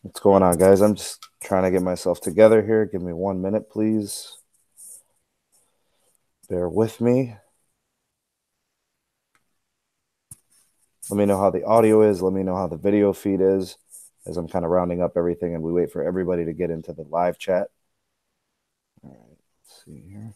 What's going on, guys? I'm just trying to get myself together here. Give me 1 minute, please. Bear with me. Let me know how the audio is. Let me know how the video feed is as I'm kind of rounding up everything and we wait for everybody to get into the live chat. All right, let's see here.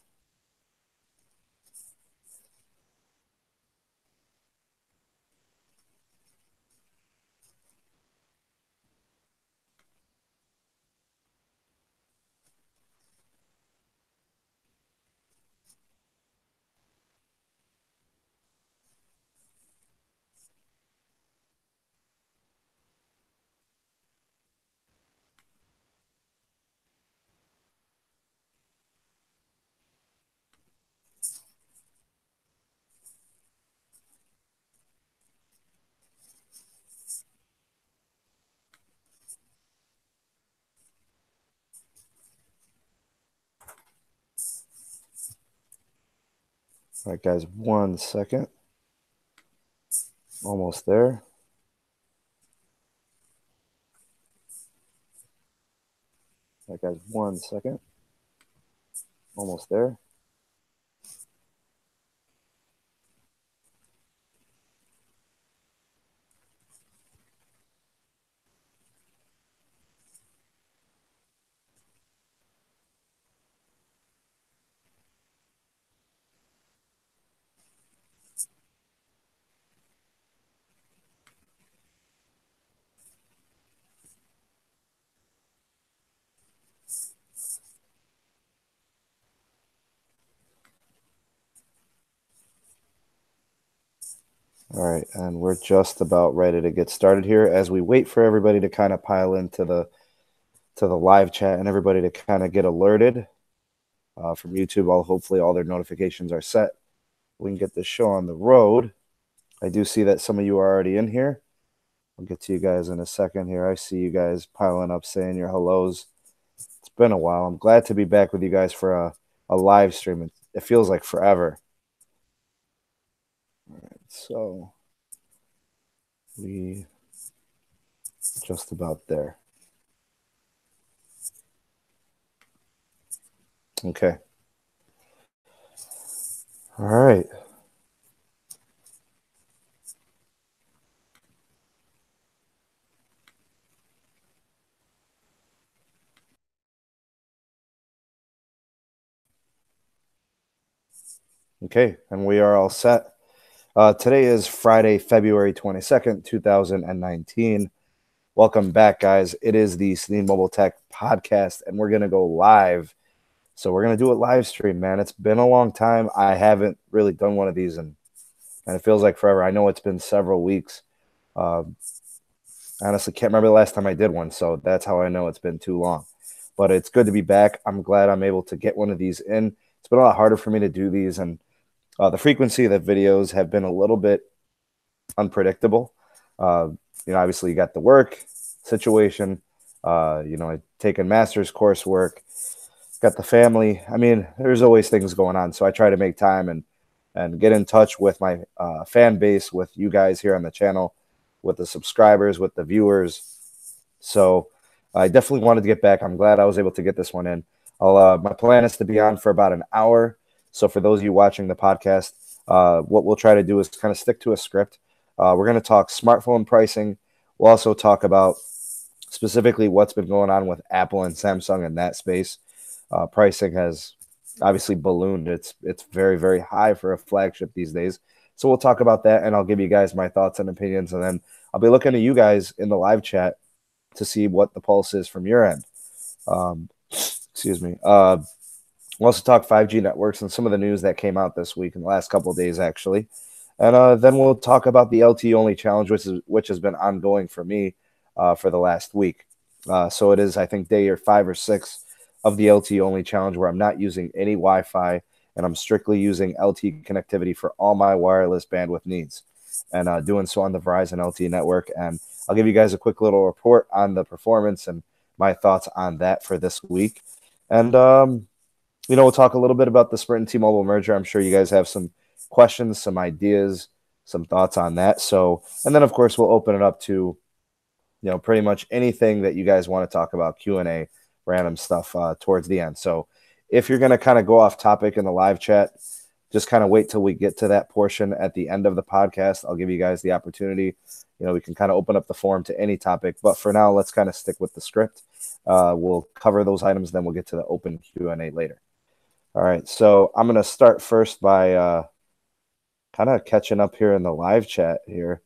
All right, guys, 1 second. Almost there. All right, guys, 1 second. Almost there. All right, and we're just about ready to get started here as we wait for everybody to kind of pile into the live chat and everybody to kind of get alerted from YouTube. Hopefully all their notifications are set. We can get this show on the road. I do see that some of you are already in here. I'll get to you guys in a second here. I see you guys piling up saying your hellos. It's been a while. I'm glad to be back with you guys for a live stream. It feels like forever. All right, so we just about there. Okay. All right. Okay, and we are all set. Today is Friday, February 22nd, 2019. Welcome back, guys. It is the SMT Mobile Tech Podcast, and we're going to go live. So we're going to do a live stream, man. It's been a long time. I haven't really done one of these, and it feels like forever. I know it's been several weeks. I honestly can't remember the last time I did one, so that's how I know it's been too long. But it's good to be back. I'm glad I'm able to get one of these in. It's been a lot harder for me to do these, and the frequency of the videos have been a little bit unpredictable. Obviously you got the work situation, taking master's coursework, got the family. I mean, there's always things going on. So I try to make time and get in touch with my fan base, with you guys here on the channel, with the subscribers, with the viewers. So I definitely wanted to get back. I'm glad I was able to get this one in. My plan is to be on for about an hour. So for those of you watching the podcast, what we'll try to do is kind of stick to a script. We're going to talk smartphone pricing. We'll also talk about specifically what's been going on with Apple and Samsung in that space. Pricing has obviously ballooned. It's very, very high for a flagship these days. So we'll talk about that, and I'll give you guys my thoughts and opinions, and then I'll be looking at you guys in the live chat to see what the pulse is from your end. Excuse me. We'll also talk 5G networks and some of the news that came out this week in the last couple of days, actually. And then we'll talk about the LTE only challenge, which has been ongoing for me for the last week. So it is, I think, day 5 or 6 of the LTE only challenge where I'm not using any Wi-Fi and I'm strictly using LTE connectivity for all my wireless bandwidth needs, and doing so on the Verizon LTE network. And I'll give you guys a quick little report on the performance and my thoughts on that for this week. And we'll talk a little bit about the Sprint and T-Mobile merger. I'm sure you guys have some questions, some ideas, some thoughts on that. So, and then of course we'll open it up to, pretty much anything that you guys want to talk about, Q&A, random stuff towards the end. So if you're going to kind of go off topic in the live chat, just kind of wait till we get to that portion at the end of the podcast. I'll give you guys the opportunity. We can kind of open up the forum to any topic, but for now, let's kind of stick with the script. We'll cover those items, then we'll get to the open Q&A later. All right, so I'm going to start first by kind of catching up here in the live chat here.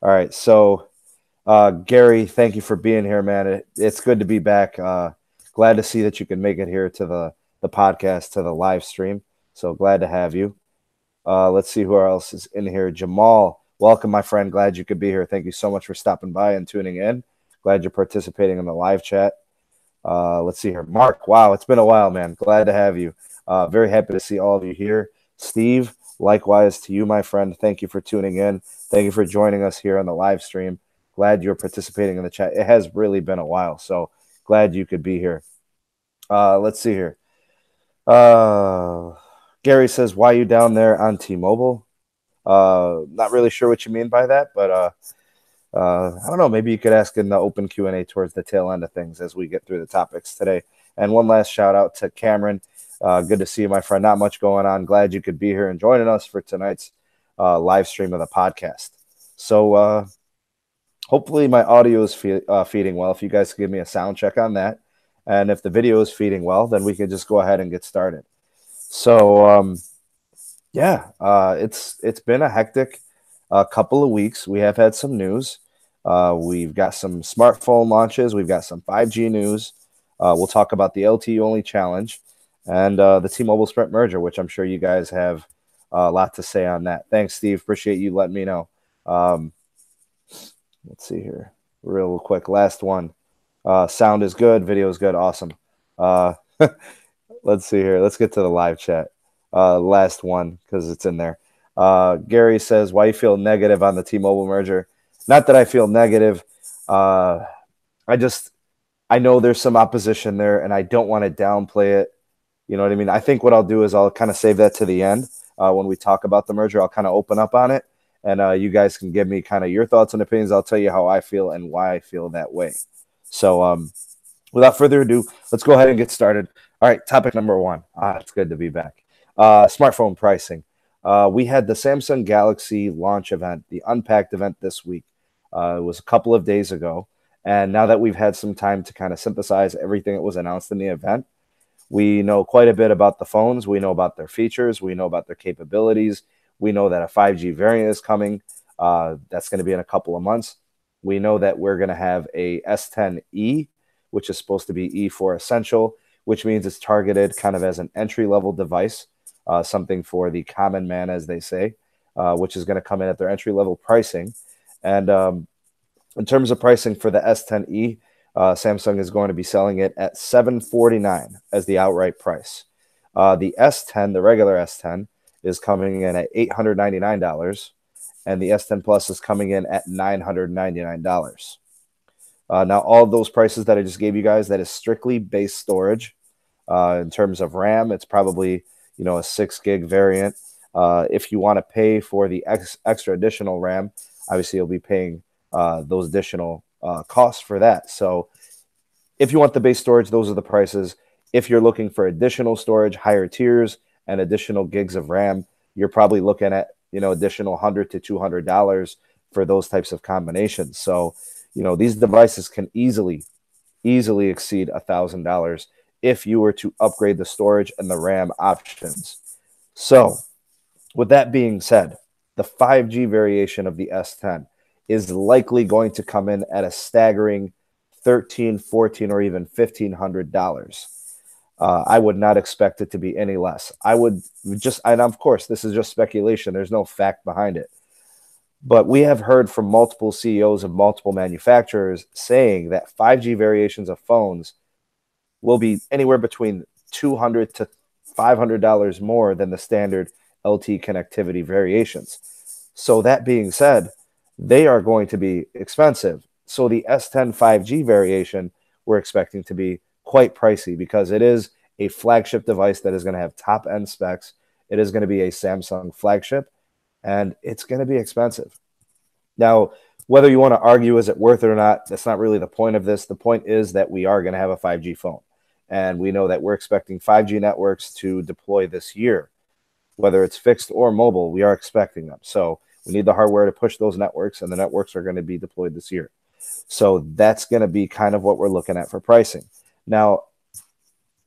All right, so Gary, thank you for being here, man. It's good to be back. Glad to see that you can make it here to the podcast, to the live stream. So glad to have you. Let's see who else is in here. Jamal, welcome, my friend. Glad you could be here. Thank you so much for stopping by and tuning in. Glad you're participating in the live chat. Let's see here. Mark, wow, it's been a while, man. Glad to have you. Very happy to see all of you here. Steve, likewise to you, my friend. Thank you for tuning in. Thank you for joining us here on the live stream. Glad you're participating in the chat. It has really been a while, so glad you could be here. Let's see here. Gary says, why are you down there on T-Mobile? Not really sure what you mean by that, but I don't know. Maybe you could ask in the open Q&A towards the tail end of things as we get through the topics today. And one last shout out to Cameron. Good to see you, my friend. Not much going on. Glad you could be here and joining us for tonight's live stream of the podcast. So hopefully my audio is feeding well. If you guys could give me a sound check on that. And if the video is feeding well, then we can just go ahead and get started. So, it's been a hectic couple of weeks. We have had some news. We've got some smartphone launches. We've got some 5G news. We'll talk about the LTE-only challenge and the T-Mobile Sprint merger, which I'm sure you guys have a lot to say on that. Thanks, Steve. Appreciate you letting me know. Let's see here. Real quick. Last one. Sound is good. Video is good. Awesome. Let's see here. Let's get to the live chat. Last one because it's in there. Gary says, why you feel negative on the T-Mobile merger? Not that I feel negative. I know there's some opposition there, and I don't want to downplay it. You know what I mean? I think what I'll do is I'll kind of save that to the end. When we talk about the merger, I'll kind of open up on it, and you guys can give me kind of your thoughts and opinions. I'll tell you how I feel and why I feel that way. So without further ado, let's go ahead and get started. All right, topic number one. It's good to be back. Smartphone pricing. We had the Samsung Galaxy launch event, the Unpacked event this week. It was a couple of days ago. And now that we've had some time to kind of synthesize everything that was announced in the event, we know quite a bit about the phones. We know about their features. We know about their capabilities. We know that a 5G variant is coming. That's going to be in a couple of months. We know that we're going to have a S10e, which is supposed to be E for Essential, which means it's targeted kind of as an entry-level device, something for the common man, as they say, which is going to come in at their entry-level pricing. And in terms of pricing for the S10e, Samsung is going to be selling it at $749 as the outright price. The S10, the regular S10, is coming in at $899, and the S10 Plus is coming in at $999. Now, all of those prices that I just gave you guys, that is strictly base storage. In terms of RAM, it's probably a 6 gig variant. If you want to pay for the extra additional RAM, obviously you'll be paying those additional costs for that. So if you want the base storage, those are the prices. If you're looking for additional storage, higher tiers, and additional gigs of RAM, you're probably looking at additional $100 to $200 for those types of combinations. So these devices can easily exceed $1,000 if you were to upgrade the storage and the RAM options. So with that being said, the 5G variation of the S10 is likely going to come in at a staggering $1,300, $1,400, or even $1,500. I would not expect it to be any less. I would and of course, this is just speculation. There's no fact behind it. But we have heard from multiple CEOs of multiple manufacturers saying that 5G variations of phones will be anywhere between $200 to $500 more than the standard LTE connectivity variations. So that being said, they are going to be expensive. So the S10 5G variation we're expecting to be quite pricey because it is a flagship device that is going to have top end specs. It is going to be a Samsung flagship, and it's going to be expensive. Now, whether you want to argue is it worth it or not, that's not really the point of this. The point is that we are going to have a 5G phone. And we know that we're expecting 5G networks to deploy this year. Whether it's fixed or mobile, we are expecting them. So we need the hardware to push those networks, and the networks are going to be deployed this year. So that's going to be kind of what we're looking at for pricing. Now,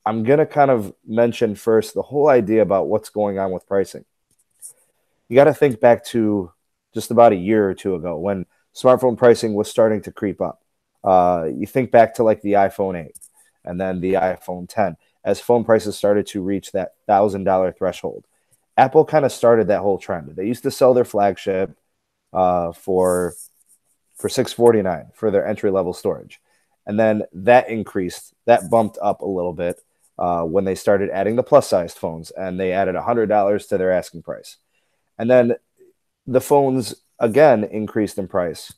I'm going to kind of mention first the whole idea about what's going on with pricing. You got to think back to just about a year or two ago when smartphone pricing was starting to creep up. You think back to like the iPhone 8 and then the iPhone 10 as phone prices started to reach that $1,000 threshold. Apple kind of started that whole trend. They used to sell their flagship for $649 for their entry level storage, and then that increased. That bumped up a little bit when they started adding the plus sized phones, and they added $100 to their asking price, and then the phones again increased in price.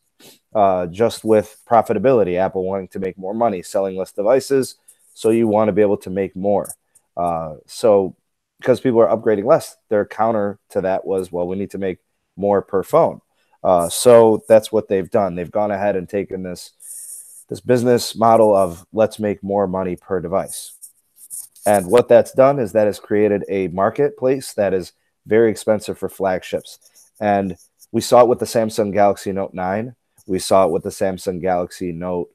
Just with profitability, Apple wanting to make more money, selling less devices, so you want to be able to make more. So because people are upgrading less, their counter to that was, well, we need to make more per phone. So that's what they've done. They've gone ahead and taken this business model of let's make more money per device. And what that's done is that has created a marketplace that is very expensive for flagships. And we saw it with the Samsung Galaxy Note 9. We saw it with the Samsung Galaxy Note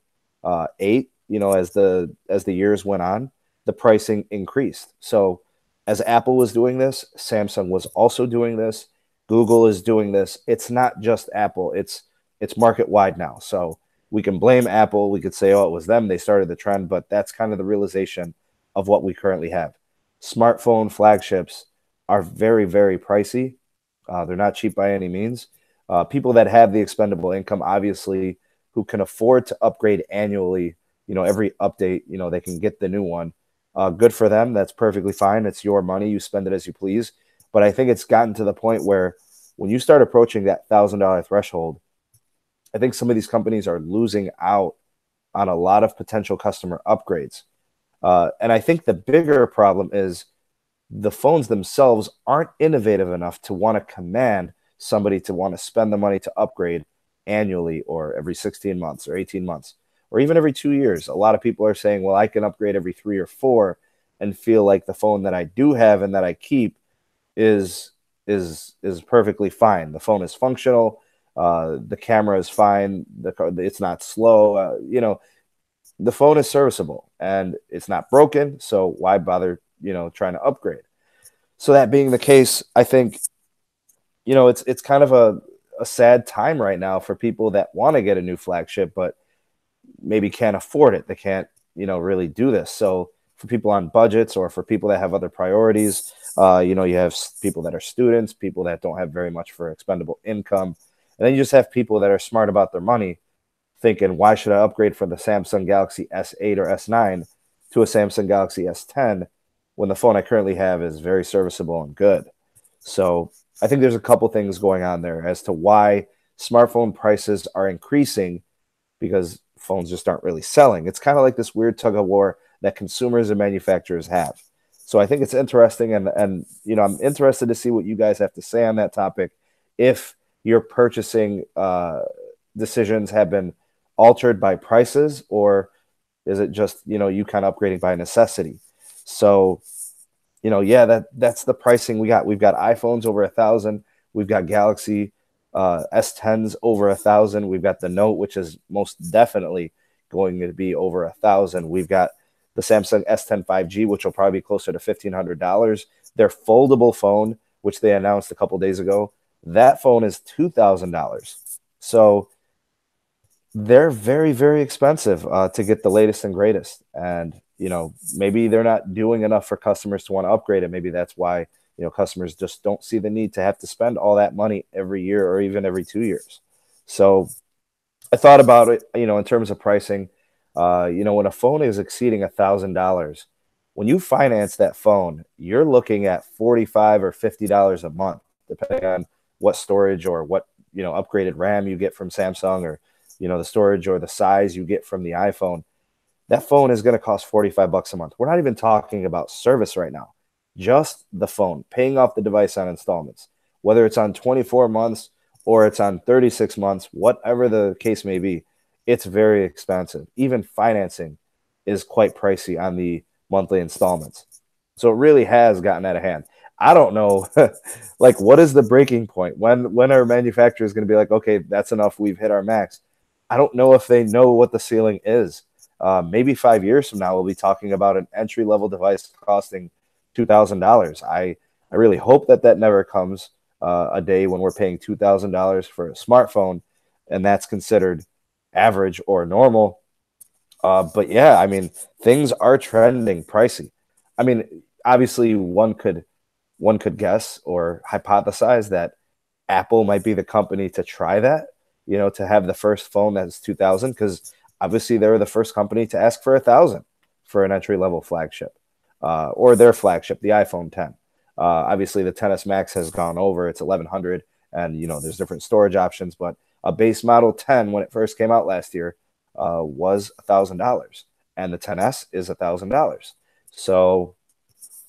8. You know, as the years went on, the pricing increased. So as Apple was doing this, Samsung was also doing this. Google is doing this. It's not just Apple. It's market wide now. So we can blame Apple. We could say, oh, it was them. They started the trend. But that's kind of the realization of what we currently have. Smartphone flagships are very, very pricey. They're not cheap by any means. People that have the expendable income, obviously, who can afford to upgrade annually, you know, every update, you know, they can get the new one. Good for them. That's perfectly fine. It's your money. You spend it as you please. But I think it's gotten to the point where when you start approaching that $1,000 threshold, I think some of these companies are losing out on a lot of potential customer upgrades. And I think the bigger problem is the phones themselves aren't innovative enough to want to command somebody to want to spend the money to upgrade annually or every 16 months or 18 months or even every 2 years. A lot of people are saying, well, I can upgrade every 3 or 4 and feel like the phone that I do have and that I keep is perfectly fine. The phone is functional. The camera is fine. It's not slow. You know, the phone is serviceable and it's not broken. So why bother, you know, trying to upgrade? So that being the case, I think, you know, it's kind of a sad time right now for people that want to get a new flagship, but maybe can't afford it. They can't, you know, really do this. So for people on budgets or for people that have other priorities, you know, you have people that are students, people that don't have very much for expendable income. And then you just have people that are smart about their money thinking, why should I upgrade from the Samsung Galaxy S8 or S9 to a Samsung Galaxy S10 when the phone I currently have is very serviceable and good? So I think there's a couple things going on there as to why smartphone prices are increasing, because phones just aren't really selling. It's kind of like this weird tug of war that consumers and manufacturers have. So I think it's interesting, and you know, I'm interested to see what you guys have to say on that topic. If your purchasing decisions have been altered by prices, or is it just, you know, you kind of upgrading by necessity? So, you know, yeah, that's the pricing we got. We've got iPhones over 1,000. We've got Galaxy S10s over 1,000. We've got the Note, which is most definitely going to be over 1,000. We've got the Samsung S10 5G, which will probably be closer to $1,500. Their foldable phone, which they announced a couple days ago, that phone is $2,000. So they're very, very expensive to get the latest and greatest. And, you know, maybe they're not doing enough for customers to want to upgrade it. Maybe that's why, you know, customers just don't see the need to have to spend all that money every year or even every 2 years. So I thought about it, you know, in terms of pricing. You know, when a phone is exceeding $1,000, When you finance that phone, you're looking at $45 or $50 a month, depending on what storage or what, upgraded RAM you get from Samsung, or, the storage or the size you get from the iPhone. That phone is going to cost $45 a month. We're not even talking about service right now. Just the phone, paying off the device on installments, whether it's on 24 months or it's on 36 months, whatever the case may be, it's very expensive. Even financing is quite pricey on the monthly installments. So it really has gotten out of hand. I don't know, like, what is the breaking point? When are manufacturers going to be like, okay, that's enough, we've hit our max? I don't know if they know what the ceiling is. Maybe 5 years from now, we'll be talking about an entry level device costing $2,000. I really hope that never comes, a day when we're paying $2,000 for a smartphone, and that's considered average or normal. But yeah, I mean, things are trending pricey. I mean, obviously, one could guess or hypothesize that Apple might be the company to try that, to have the first phone that's 2000, because obviously they were the first company to ask for 1,000 for an entry level flagship, or their flagship, the iPhone 10. Obviously, the 10s Max has gone over; it's 1,100, and there's different storage options. But a base model 10, when it first came out last year, was $1,000, and the 10s is $1,000. So,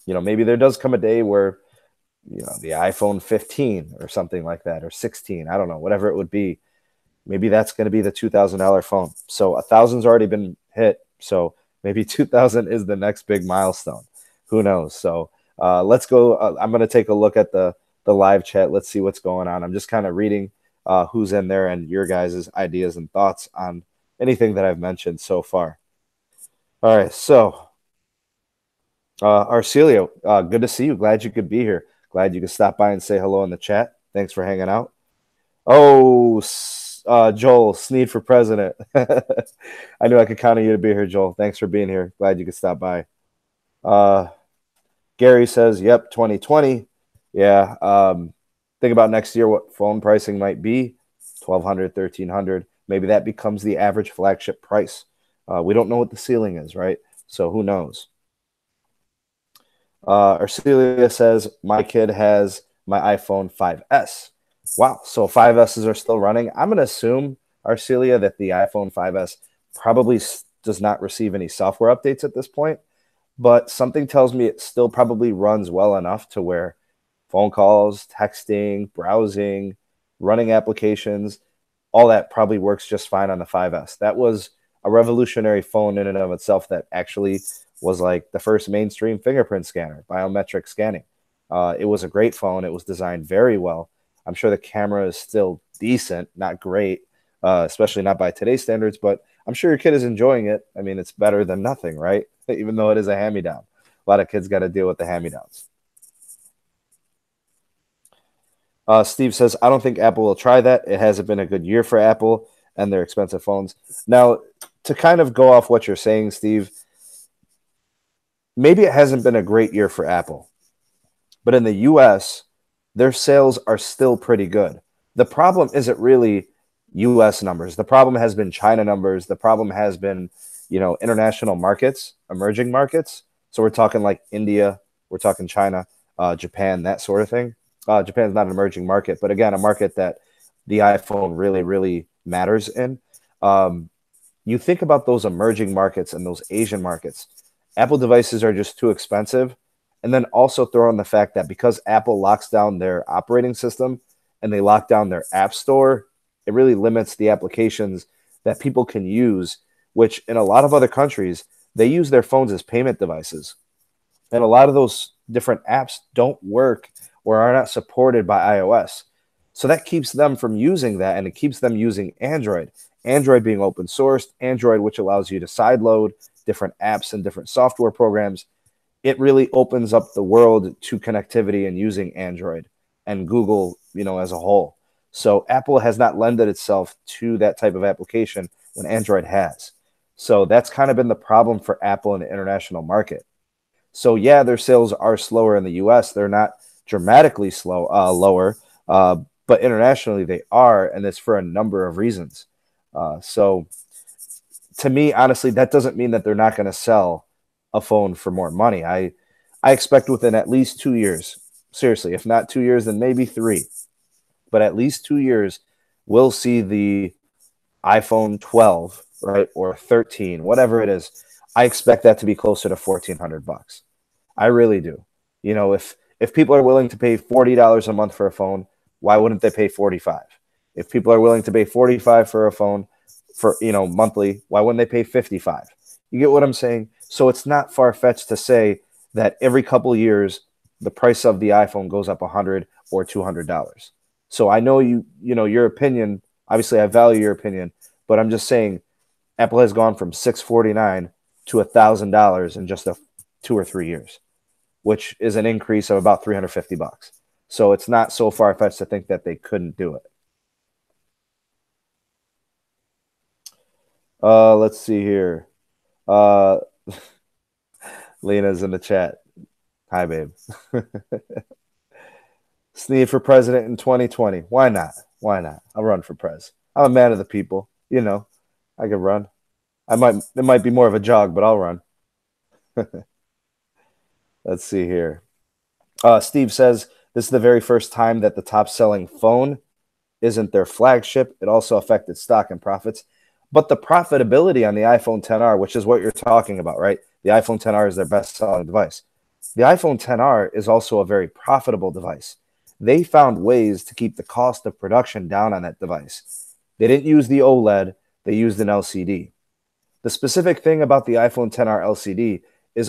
maybe there does come a day where, the iPhone 15 or something like that, or 16, I don't know, whatever it would be, maybe that's going to be the $2,000 phone. So 1,000's already been hit. So maybe 2,000 is the next big milestone. Who knows? So let's go. I'm going to take a look at the live chat. Let's see what's going on. I'm just kind of reading who's in there and your guys' ideas and thoughts on anything that I've mentioned so far. All right. So Arcelio, good to see you. Glad you could be here. Glad you could stop by and say hello in the chat. Thanks for hanging out. Oh, Joel, Sneed for president. I knew I could count on you to be here, Joel. Thanks for being here. Glad you could stop by. Gary says, yep, 2020. Yeah. Think about next year what phone pricing might be. 1,200, 1,300. Maybe that becomes the average flagship price. We don't know what the ceiling is, right? So who knows? Arcelia says, my kid has my iPhone 5S. Wow. So 5Ss are still running. I'm going to assume, Arcelia, that the iPhone 5S probably does not receive any software updates at this point, but something tells me it still probably runs well enough to where phone calls, texting, browsing, running applications, all that probably works just fine on the 5S. That was a revolutionary phone in and of itself that actually was like the first mainstream fingerprint scanner, biometric scanning. It was a great phone. It was designed very well. I'm sure the camera is still decent, not great, especially not by today's standards, but I'm sure your kid is enjoying it. I mean, it's better than nothing, right? Even though it is a hand-me-down. A lot of kids got to deal with the hand-me-downs. Steve says, I don't think Apple will try that. It hasn't been a good year for Apple and their expensive phones. Now, to kind of go off what you're saying, Steve, maybe it hasn't been a great year for Apple, but in the US, their sales are still pretty good. The problem isn't really US numbers. The problem has been China numbers. The problem has been, international markets, emerging markets. So we're talking like India, we're talking China, Japan, that sort of thing. Japan's not an emerging market, but again, a market that the iPhone really, really matters in. You think about those emerging markets and those Asian markets, Apple devices are just too expensive. And then also throw in the fact that because Apple locks down their operating system and they lock down their app store, it really limits the applications that people can use, which in a lot of other countries, they use their phones as payment devices. And a lot of those different apps don't work or are not supported by iOS. So that keeps them from using that, and it keeps them using Android. Android being open sourced, Android, which allows you to sideload different apps and different software programs. It really opens up the world to connectivity and using Android and Google, as a whole. So Apple has not lended itself to that type of application when Android has. So that's kind of been the problem for Apple in the international market. So yeah, their sales are slower in the US. They're not dramatically lower, but internationally they are, and it's for a number of reasons. So to me, honestly, that doesn't mean that they're not going to sell a phone for more money. I expect within at least 2 years, seriously, if not 2 years, then maybe three, but at least 2 years, we'll see the iPhone 12, right, or 13, whatever it is. I expect that to be closer to $1,400. I really do. If people are willing to pay $40 a month for a phone, why wouldn't they pay 45? If people are willing to pay 45 for a phone for monthly, why wouldn't they pay 55? You get what I'm saying? So it's not far fetched to say that every couple years the price of the iPhone goes up $100 or $200. So I know your opinion. Obviously, I value your opinion, but I'm just saying Apple has gone from $649 to $1,000 in just 2 or 3 years, which is an increase of about $350. So it's not so far fetched to think that they couldn't do it. Let's see here. Lena's in the chat. Hi, babe. Sneed for president in 2020. Why not? Why not? I'll run for pres. I'm a man of the people. I can run. It might be more of a jog, but I'll run. Let's see here. Steve says this is the very first time that the top selling phone isn't their flagship. It also affected stock and profits. But the profitability on the iPhone XR, which is what you're talking about, right? The iPhone XR is their best selling device. The iPhone XR is also a very profitable device. They found ways to keep the cost of production down on that device. They didn't use the OLED, they used an LCD. The specific thing about the iPhone XR LCD is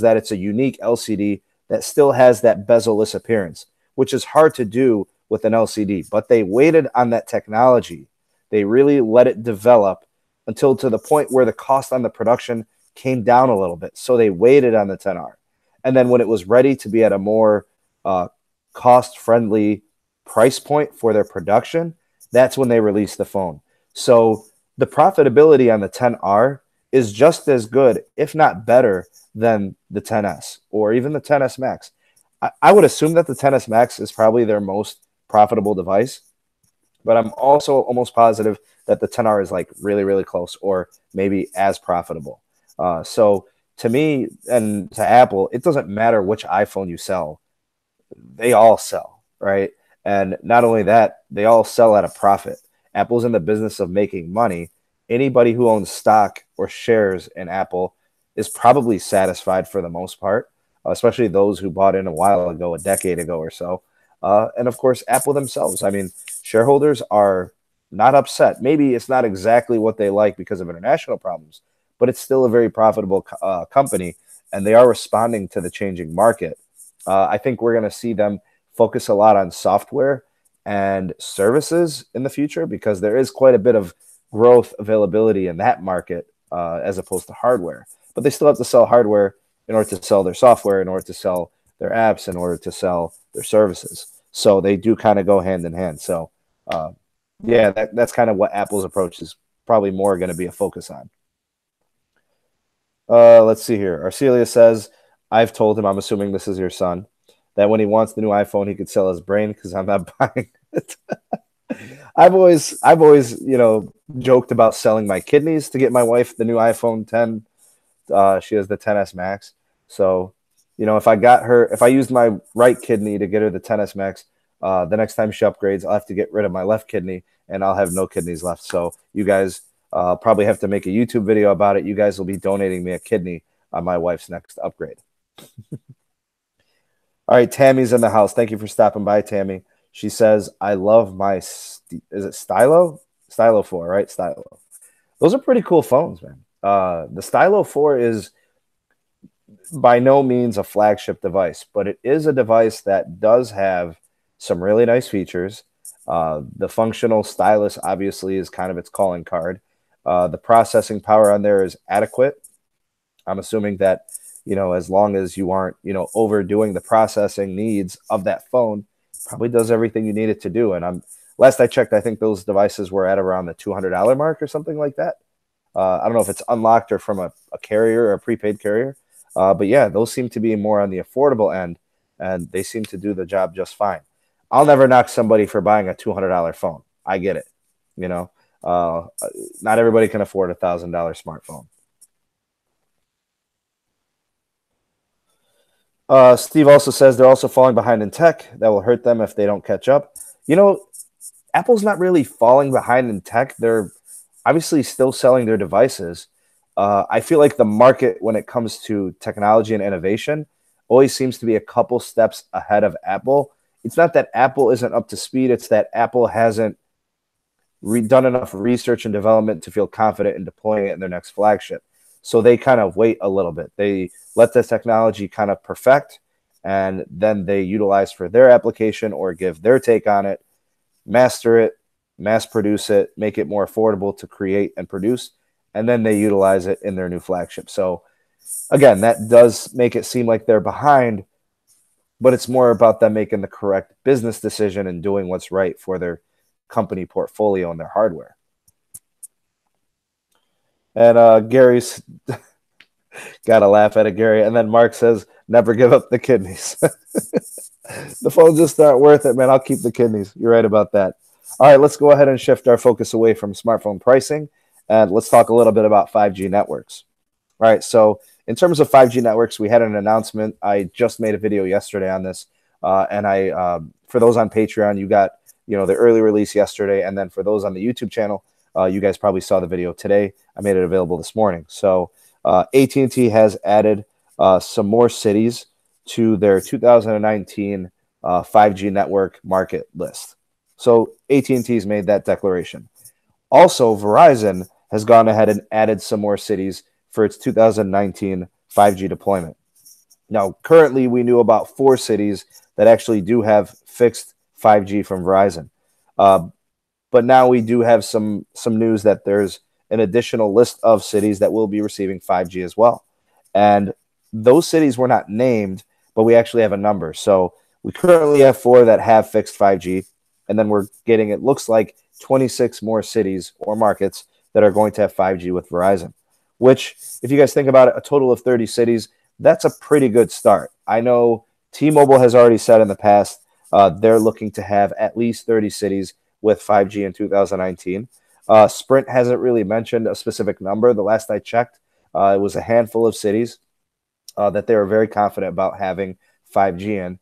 that it's a unique LCD that still has that bezel-less appearance, which is hard to do with an LCD. But they waited on that technology. They really let it develop until to the point where the cost on the production came down a little bit. So they waited on the XR. And then when it was ready to be at a more cost-friendly price point for their production, that's when they released the phone. So the profitability on the XR is just as good, if not better, than the XS or even the XS Max. I would assume that the XS Max is probably their most profitable device, but I'm also almost positive that the XR is like really, really close or maybe as profitable. So to me and to Apple, it doesn't matter which iPhone you sell. They all sell, right? And not only that, they all sell at a profit. Apple's in the business of making money. Anybody who owns stock or shares in Apple is probably satisfied for the most part, especially those who bought in a while ago, a decade ago or so. And of course, Apple themselves. I mean, shareholders are not upset. Maybe it's not exactly what they like because of international problems, but it's still a very profitable company, and they are responding to the changing market. I think we're going to see them focus a lot on software and services in the future because there is quite a bit of growth availability in that market as opposed to hardware. But they still have to sell hardware in order to sell their software, in order to sell their apps, in order to sell their services. So they do kind of go hand in hand. So, yeah, that's kind of what Apple's approach is probably more going to be a focus on. Let's see here. Arcelia says, I've told him, I'm assuming this is your son, that when he wants the new iPhone, he could sell his brain because I'm not buying it. I've always, joked about selling my kidneys to get my wife the new iPhone 10. She has the XS Max. So, if I used my right kidney to get her the XS Max, the next time she upgrades, I'll have to get rid of my left kidney and I'll have no kidneys left. So you guys probably have to make a YouTube video about it. You guys will be donating me a kidney on my wife's next upgrade. All right, Tammy's in the house. Thank you for stopping by, Tammy. She says, I love my, is it Stylo? Stylo 4, right? Stylo. Those are pretty cool phones, man. The Stylo 4 is by no means a flagship device, but it is a device that does have some really nice features. The functional stylus obviously is kind of its calling card. The processing power on there is adequate. I'm assuming that, as long as you aren't, overdoing the processing needs of that phone, probably does everything you need it to do. And last I checked, I think those devices were at around the $200 mark or something like that. I don't know if it's unlocked or from a carrier or a prepaid carrier. But yeah, those seem to be more on the affordable end, and they seem to do the job just fine. I'll never knock somebody for buying a $200 phone. I get it. Not everybody can afford $1,000 smartphone. Steve also says they're also falling behind in tech. That will hurt them if they don't catch up. You know, Apple's not really falling behind in tech. They're obviously still selling their devices. I feel like the market, when it comes to technology and innovation, always seems to be a couple steps ahead of Apple. It's not that Apple isn't up to speed, it's that Apple hasn't done enough research and development to feel confident in deploying it in their next flagship. So they kind of wait a little bit. They let the technology kind of perfect, and then they utilize for their application or give their take on it, master it, mass produce it, make it more affordable to create and produce, and then they utilize it in their new flagship. So again, that does make it seem like they're behind, but it's more about them making the correct business decision and doing what's right for their company portfolio and their hardware. And Gary's got to laugh at it, Gary. And then Mark says, never give up the kidneys. The phones just aren't worth it, man. I'll keep the kidneys. You're right about that. All right, let's go ahead and shift our focus away from smartphone pricing, and let's talk a little bit about 5G networks. All right, so in terms of 5G networks, we had an announcement. I just made a video yesterday on this, and I for those on Patreon, you got the early release yesterday, and then for those on the YouTube channel, you guys probably saw the video today. I made it available this morning. So AT&T has added some more cities to their 2019 5G network market list. So AT&T's made that declaration. Also, Verizon has gone ahead and added some more cities for its 2019 5G deployment. Now, currently, we knew about 4 cities that actually do have fixed 5G from Verizon. But now we do have some news that there's an additional list of cities that will be receiving 5G as well. And those cities were not named, but we actually have a number. So we currently have 4 that have fixed 5G, and then we're getting, it looks like, 26 more cities or markets that are going to have 5G with Verizon, which, if you guys think about it, a total of 30 cities, that's a pretty good start. I know T-Mobile has already said in the past they're looking to have at least 30 cities with 5G in 2019. Sprint hasn't really mentioned a specific number. The last I checked, it was a handful of cities that they were very confident about having 5G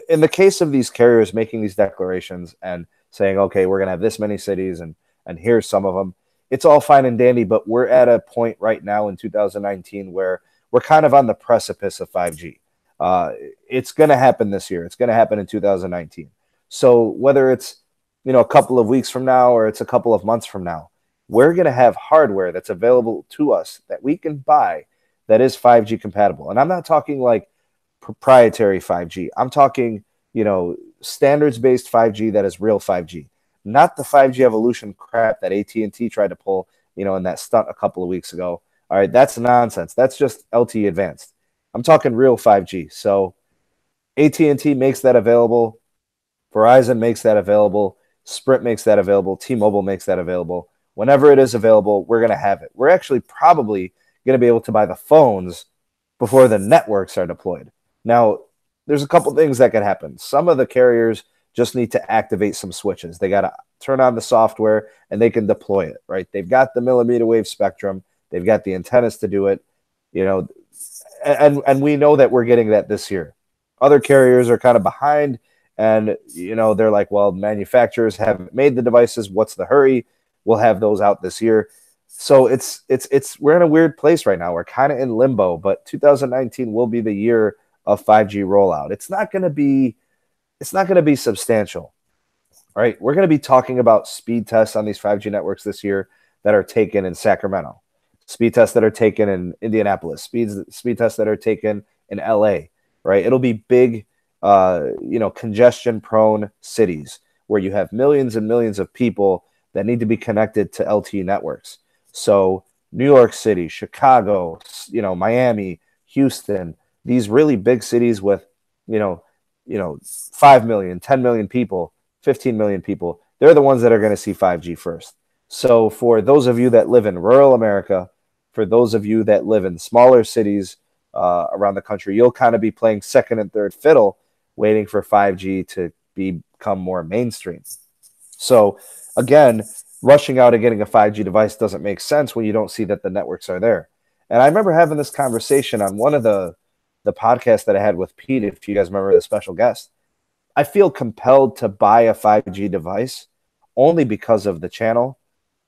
in the case of these carriers making these declarations and saying, okay, we're going to have this many cities and here's some of them, it's all fine and dandy, but we're at a point right now in 2019 where we're kind of on the precipice of 5G. It's going to happen this year. It's going to happen in 2019. So whether it's a couple of weeks from now or it's a couple of months from now, we're going to have hardware that's available to us that we can buy that is 5G compatible. And I'm not talking like proprietary 5G. I'm talking, standards-based 5G that is real 5G, not the 5G evolution crap that AT&T tried to pull, in that stunt a couple of weeks ago. All right, that's nonsense. That's just LTE advanced. I'm talking real 5G. So AT&T makes that available. Verizon makes that available. Sprint makes that available. T-Mobile makes that available. Whenever it is available, we're going to have it. We're actually probably going to be able to buy the phones before the networks are deployed. Now, there's a couple things that could happen. Some of the carriers just need to activate some switches. They got to turn on the software and they can deploy it, right? They've got the millimeter wave spectrum. They've got the antennas to do it, and we know that we're getting that this year. Other carriers are kind of behind, and, they're like, well, manufacturers haven't made the devices. What's the hurry? We'll have those out this year. So we're in a weird place right now. We're kind of in limbo, but 2019 will be the year of 5G rollout. It's not going to be substantial. All right. We're going to be talking about speed tests on these 5G networks this year that are taken in Sacramento, speed tests that are taken in Indianapolis, speed tests that are taken in LA, right? It'll be big, congestion prone cities where you have millions and millions of people that need to be connected to LTE networks. So New York City, Chicago, Miami, Houston, these really big cities with, 5 million, 10 million people, 15 million people, they're the ones that are going to see 5G first. So for those of you that live in rural America, for those of you that live in smaller cities around the country, you'll kind of be playing second and third fiddle, waiting for 5G to become more mainstream. So again, rushing out and getting a 5G device doesn't make sense when you don't see that the networks are there. And I remember having this conversation on one of the the podcast that I had with Pete, if you guys remember the special guest, I feel compelled to buy a 5G device only because of the channel.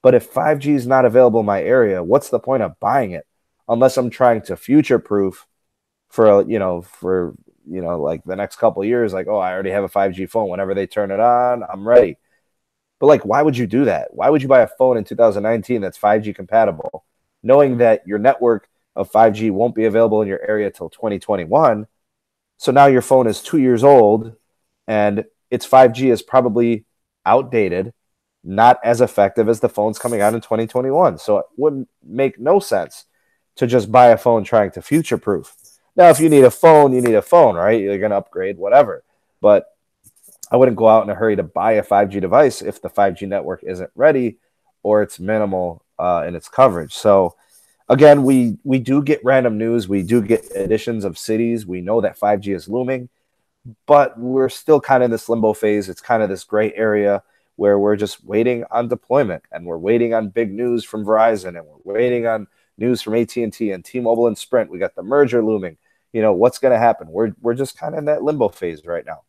But if 5G is not available in my area, what's the point of buying it? Unless I'm trying to future proof for like the next couple of years, like, oh, I already have a 5G phone. Whenever they turn it on, I'm ready. But like, why would you do that? Why would you buy a phone in 2019 that's 5G compatible, knowing that your network of 5G won't be available in your area till 2021? So now your phone is 2 years old and its 5G is probably outdated, not as effective as the phones coming out in 2021. So it wouldn't make no sense to just buy a phone trying to future proof. Now, if you need a phone, you need a phone, right? You're going to upgrade, whatever. But I wouldn't go out in a hurry to buy a 5G device if the 5G network isn't ready or it's minimal in its coverage. So again, we do get random news. We do get additions of cities. We know that 5G is looming, but we're still kind of in this limbo phase. It's kind of this gray area where we're just waiting on deployment, and we're waiting on big news from Verizon, and we're waiting on news from AT&T and T-Mobile and Sprint. We got the merger looming. What's going to happen? We're just kind of in that limbo phase right now.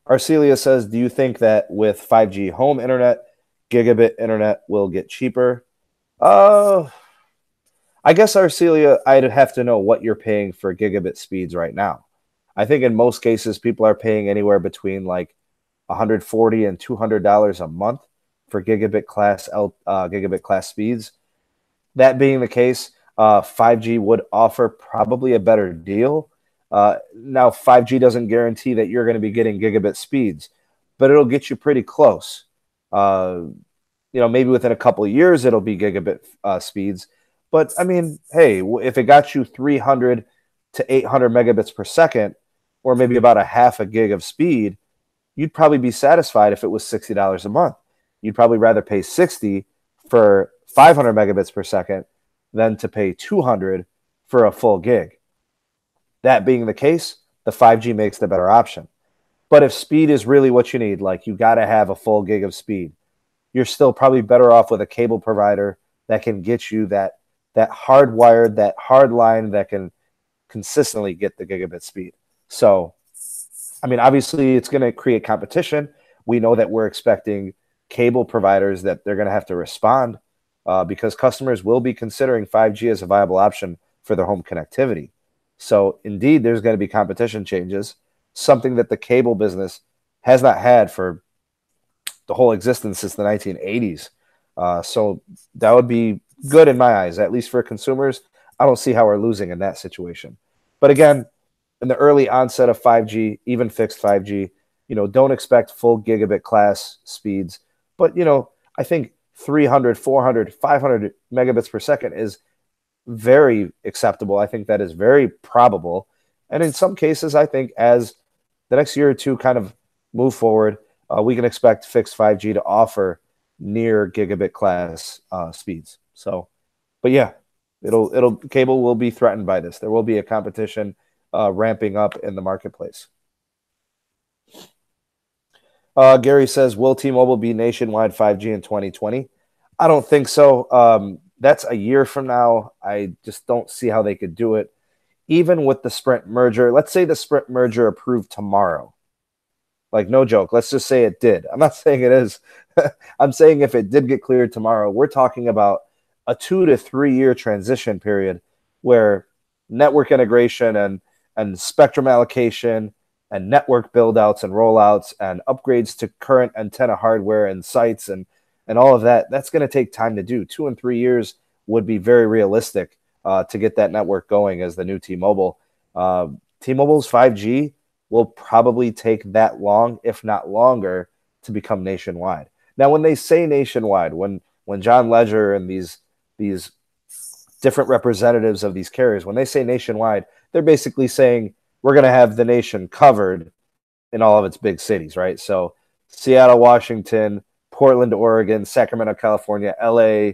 Arcelia says, do you think that with 5G home internet, gigabit internet will get cheaper? I guess, Arcelia, I'd have to know what you're paying for gigabit speeds right now. I think in most cases, people are paying anywhere between like $140 and $200 a month for gigabit class speeds. That being the case, 5G would offer probably a better deal. Now, 5G doesn't guarantee that you're going to be getting gigabit speeds, but it'll get you pretty close. Maybe within a couple of years, it'll be gigabit speeds. But I mean, hey, if it got you 300 to 800 megabits per second, or maybe about a half a gig of speed, you'd probably be satisfied if it was $60 a month. You'd probably rather pay 60 for 500 megabits per second than to pay 200 for a full gig. That being the case, the 5G makes the better option. But if speed is really what you need, like you got to have a full gig of speed, you're still probably better off with a cable provider that can get you that hardwired, that hard line that can consistently get the gigabit speed. So, I mean, obviously it's going to create competition. We know that we're expecting cable providers that they're going to have to respond because customers will be considering 5G as a viable option for their home connectivity. So indeed, there's going to be competition changes, something that the cable business has not had for the whole existence since the 1980s. So that would be good in my eyes, at least for consumers. I don't see how we're losing in that situation. But again, in the early onset of 5G, even fixed 5G, don't expect full gigabit class speeds. But, I think 300, 400, 500 megabits per second is very acceptable. I think that is very probable. And in some cases, I think as the next year or two kind of move forward, we can expect fixed 5G to offer near gigabit class speeds. So, but yeah, cable will be threatened by this. There will be a competition ramping up in the marketplace. Gary says, will T-Mobile be nationwide 5G in 2020? I don't think so. That's a year from now. I just don't see how they could do it. Even with the Sprint merger, let's say the Sprint merger approved tomorrow. Like, no joke. Let's just say it did. I'm not saying it is. I'm saying if it did get cleared tomorrow, we're talking about a 2 to 3 year transition period where network integration and spectrum allocation and network build-outs and rollouts and upgrades to current antenna hardware and sites and all of that, that's going to take time to do. 2 and 3 years would be very realistic to get that network going as the new T-Mobile. T-Mobile's 5G will probably take that long, if not longer, to become nationwide. Now, when they say nationwide, when John Ledger and these different representatives of these carriers, when they say nationwide, they're basically saying we're going to have the nation covered in all of its big cities, right? So Seattle, Washington, Portland, Oregon, Sacramento, California, LA,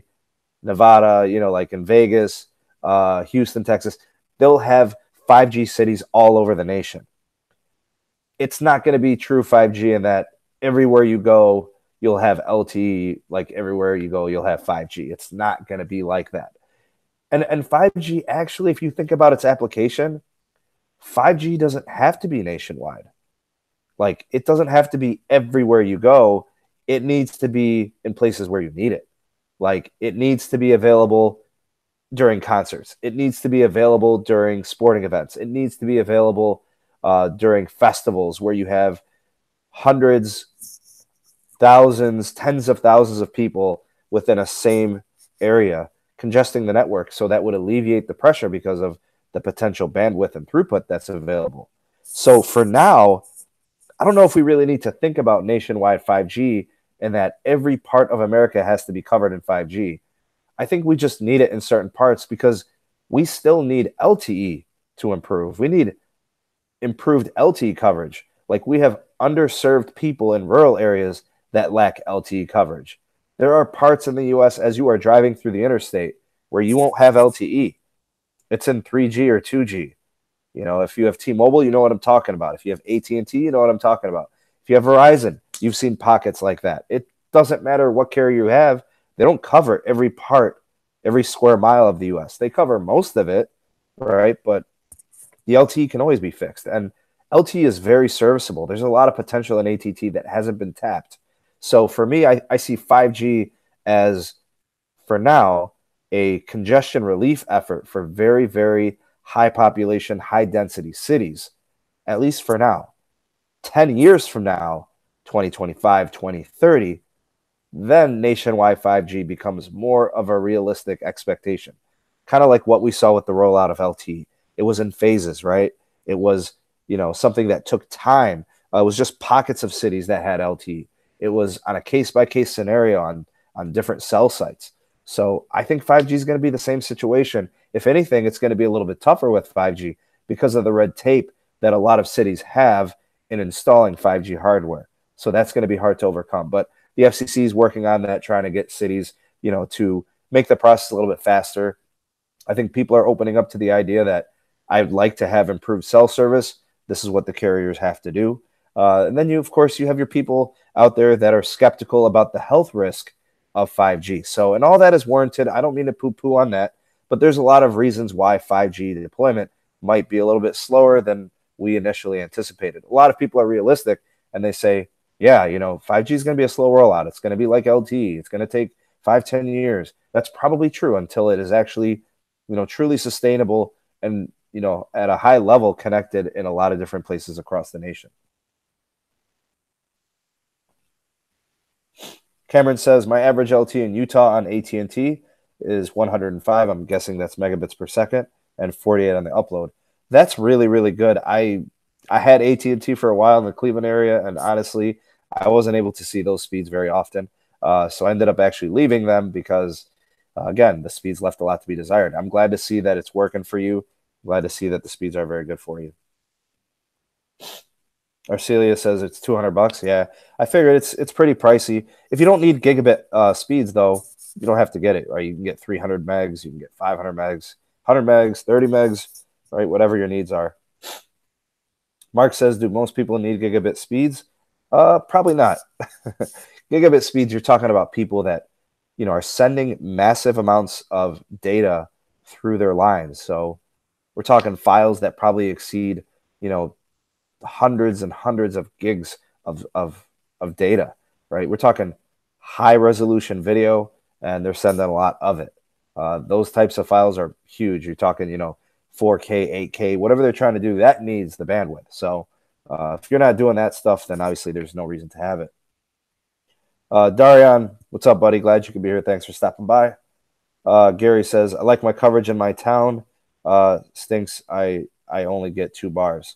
Nevada, like in Vegas, Houston, Texas, they'll have 5G cities all over the nation. It's not going to be true 5G in that everywhere you go, you'll have LTE like everywhere you go, you'll have 5G. It's not going to be like that. And 5G, actually, if you think about its application, 5G doesn't have to be nationwide. Like, it doesn't have to be everywhere you go. It needs to be in places where you need it. Like, it needs to be available during concerts. It needs to be available during sporting events. It needs to be available during festivals where you have hundreds, thousands, tens of thousands of people within a same area, congesting the network. So that would alleviate the pressure because of the potential bandwidth and throughput that's available. So for now, I don't know if we really need to think about nationwide 5G and that every part of America has to be covered in 5G. I think we just need it in certain parts because we still need LTE to improve. We need improved LTE coverage. Like, we have underserved people in rural areas that lack LTE coverage. There are parts in the US as you are driving through the interstate where you won't have LTE. It's in 3G or 2G. You know, if you have T-Mobile, you know what I'm talking about. If you have AT&T, you know what I'm talking about. If you have Verizon, you've seen pockets like that. It doesn't matter what carrier you have. They don't cover every part, every square mile of the US. They cover most of it, right? But the LTE can always be fixed. And LTE is very serviceable. There's a lot of potential in AT&T that hasn't been tapped. So for me, I see 5G as, for now, a congestion relief effort for very, very high population, high density cities, at least for now. 10 years from now, 2025, 2030, then nationwide 5G becomes more of a realistic expectation. Kind of like what we saw with the rollout of LTE. It was in phases, right? It was, something that took time. It was just pockets of cities that had LTE. It was on a case-by-case scenario on different cell sites. So I think 5G is going to be the same situation. If anything, it's going to be a little bit tougher with 5G because of the red tape that a lot of cities have in installing 5G hardware. So that's going to be hard to overcome. But the FCC is working on that, trying to get cities, to make the process a little bit faster. I think people are opening up to the idea that I'd like to have improved cell service. This is what the carriers have to do. And then of course, you have your people out there that are skeptical about the health risk of 5G. So, and all that is warranted. I don't mean to poo-poo on that, but there's a lot of reasons why 5G deployment might be a little bit slower than we initially anticipated. A lot of people are realistic and they say, yeah, 5G is going to be a slow rollout. It's going to be like LTE. It's going to take 5-10 years. That's probably true until it is actually, truly sustainable and, at a high level connected in a lot of different places across the nation. Cameron says, my average LTE in Utah on AT&T is 105. I'm guessing that's megabits per second, and 48 on the upload. That's really, really good. I had AT&T for a while in the Cleveland area, and honestly, I wasn't able to see those speeds very often. So I ended up actually leaving them because, again, the speeds left a lot to be desired. I'm glad to see that it's working for you. I'm glad to see that the speeds are very good for you. Arcelia says it's $200. Yeah, I figured it's pretty pricey. If you don't need gigabit speeds, though, you don't have to get it, right? You can get 300 megs, you can get 500 megs, 100 megs, 30 megs, right? Whatever your needs are. Mark says, do most people need gigabit speeds? Probably not. Gigabit speeds, you're talking about people that, are sending massive amounts of data through their lines. So we're talking files that probably exceed, hundreds and hundreds of gigs of data, right? We're talking high resolution video, and they're sending a lot of it. Those types of files are huge. You're talking, 4K, 8K, whatever they're trying to do, that needs the bandwidth. So if you're not doing that stuff, then obviously there's no reason to have it. Darian, what's up, buddy? Glad you could be here. Thanks for stopping by. Gary says, I like my coverage in my town. Stinks I only get 2 bars.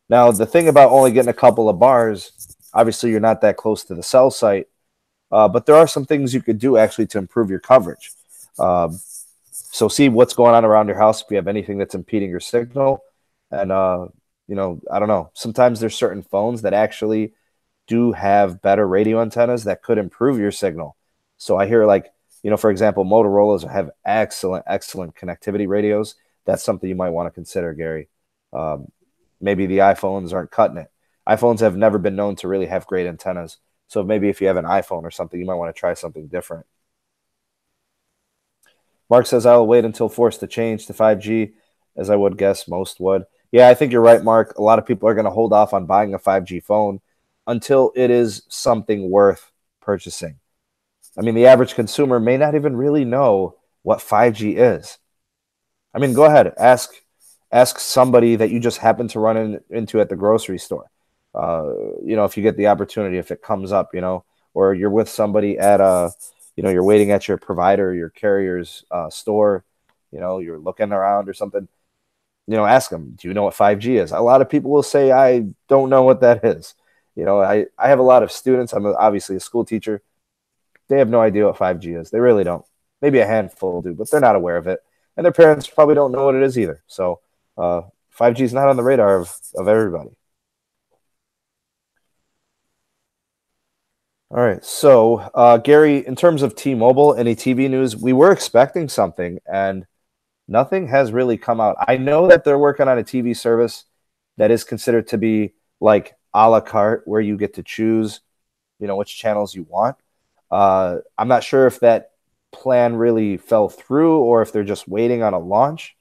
Now, the thing about only getting a couple of bars, obviously you're not that close to the cell site, but there are some things you could do actually to improve your coverage. So see what's going on around your house if you have anything that's impeding your signal. And, I don't know. Sometimes there's certain phones that actually do have better radio antennas that could improve your signal. So I hear for example, Motorola's have excellent connectivity radios. That's something you might want to consider, Gary. Maybe the iPhones aren't cutting it. iPhones have never been known to really have great antennas. So maybe if you have an iPhone or something, you might want to try something different. Mark says, I'll wait until forced to change to 5G, as I would guess most would. Yeah, I think you're right, Mark. A lot of people are going to hold off on buying a 5G phone until it is something worth purchasing. I mean, the average consumer may not even really know what 5G is. I mean, go ahead, ask somebody that you just happen to into at the grocery store. If you get the opportunity, if it comes up, or you're with somebody at you're waiting at your provider, your carrier's store, you're looking around or something, ask them, do you know what 5G is? A lot of people will say, I don't know what that is. I have a lot of students. I'm obviously a school teacher. They have no idea what 5G is. They really don't. Maybe a handful do, but they're not aware of it. And their parents probably don't know what it is either. So 5G is not on the radar of everybody. All right. So, Gary, in terms of T-Mobile, any TV news? We were expecting something, and nothing has really come out. I know that they're working on a TV service that is considered to be like a la carte, where you get to choose, which channels you want. I'm not sure if that plan really fell through or if they're just waiting on a launch.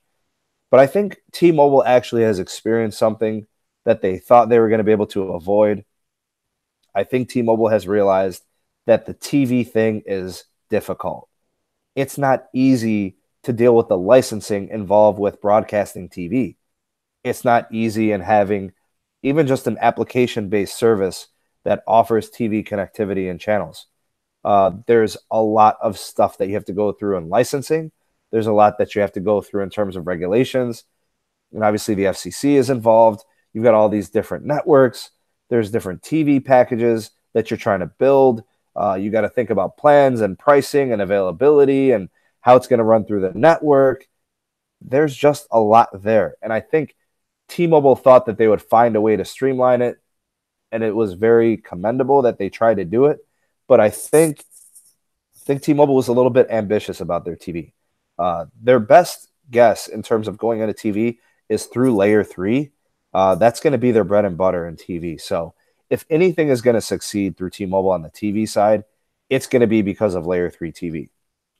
But I think T-Mobile actually has experienced something that they thought they were going to be able to avoid. I think T-Mobile has realized that the TV thing is difficult. It's not easy to deal with the licensing involved with broadcasting TV. It's not easy in having even just an application-based service that offers TV connectivity and channels. There's a lot of stuff that you have to go through in licensing. There's a lot that you have to go through in terms of regulations. And obviously the FCC is involved. You've got all these different networks. There's different TV packages that you're trying to build. You got to think about plans and pricing and availability and how it's going to run through the network. There's just a lot there. And I think T-Mobile thought that they would find a way to streamline it. And it was very commendable that they tried to do it. But I think T-Mobile was a little bit ambitious about their TV. Their best guess in terms of going into TV is through layer 3. That's going to be their bread and butter in TV. So if anything is going to succeed through T-Mobile on the TV side, it's going to be because of layer 3 TV.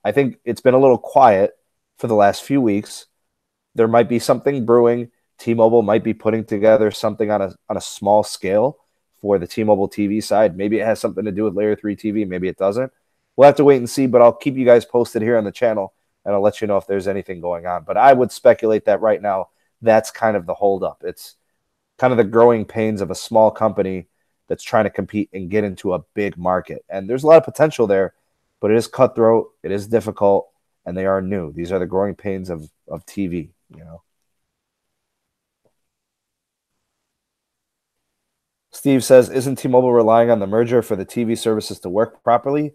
I think it's been a little quiet for the last few weeks. There might be something brewing. T-Mobile might be putting together something on a small scale for the T-Mobile TV side. Maybe it has something to do with layer 3 TV. Maybe it doesn't. We'll have to wait and see, but I'll keep you guys posted here on the channel, and I'll let you know if there's anything going on. But I would speculate that right now, that's kind of the holdup. It's kind of the growing pains of a small company that's trying to compete and get into a big market. And there's a lot of potential there, but it is cutthroat, it is difficult, and they are new. These are the growing pains of TV, Steve says, isn't T-Mobile relying on the merger for the TV services to work properly?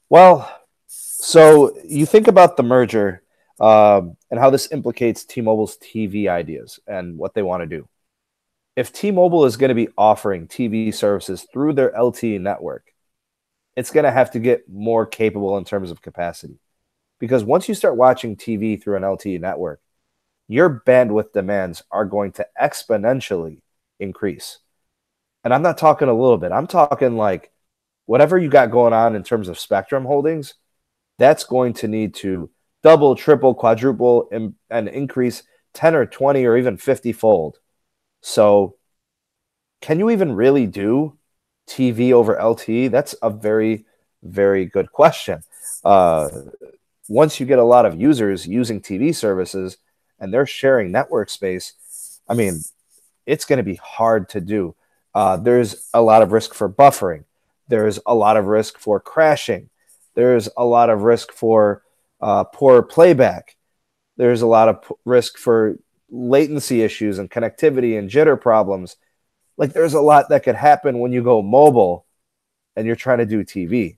Well, so you think about the merger and how this implicates T-Mobile's TV ideas and what they want to do. If T-Mobile is going to be offering TV services through their LTE network, it's going to have to get more capable in terms of capacity. Because once you start watching TV through an LTE network, your bandwidth demands are going to exponentially increase. And I'm not talking a little bit. I'm talking like whatever you got going on in terms of spectrum holdings, that's going to need to double, triple, quadruple, and increase 10 or 20 or even 50-fold. So can you even really do TV over LTE? That's a very, very good question. Once you get a lot of users using TV services and they're sharing network space, I mean, it's going to be hard to do. There's a lot of risk for buffering. There's a lot of risk for crashing. There's a lot of risk for poor playback. There's a lot of risk for latency issues and connectivity and jitter problems. Like there's a lot that could happen when you go mobile and you're trying to do TV.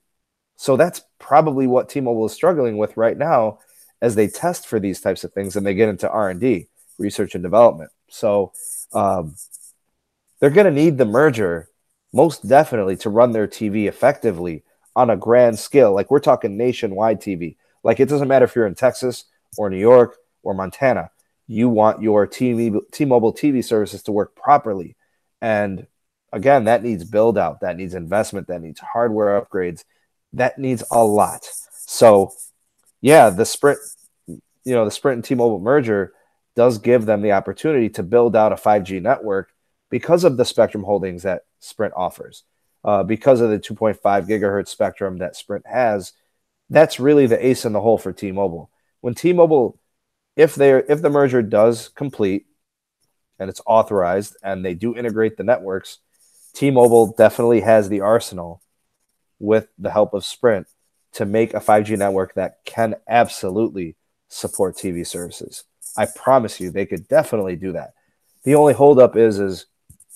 So that's probably what T-Mobile is struggling with right now as they test for these types of things and they get into R&D, research and development. So they're going to need the merger most definitely to run their TV effectively on a grand scale. Like we're talking nationwide TV. Like it doesn't matter if you're in Texas or New York or Montana. You want your T-Mobile TV services to work properly. And again, that needs build out, that needs investment, that needs hardware upgrades, that needs a lot. So yeah, the Sprint and T-Mobile merger does give them the opportunity to build out a 5G network because of the spectrum holdings that Sprint offers, because of the 2.5 gigahertz spectrum that Sprint has. That's really the ace in the hole for T-Mobile. When T-Mobile, if the merger does complete and it's authorized and they do integrate the networks, T-Mobile definitely has the arsenal with the help of Sprint to make a 5G network that can absolutely support TV services. I promise you, they could definitely do that. The only holdup is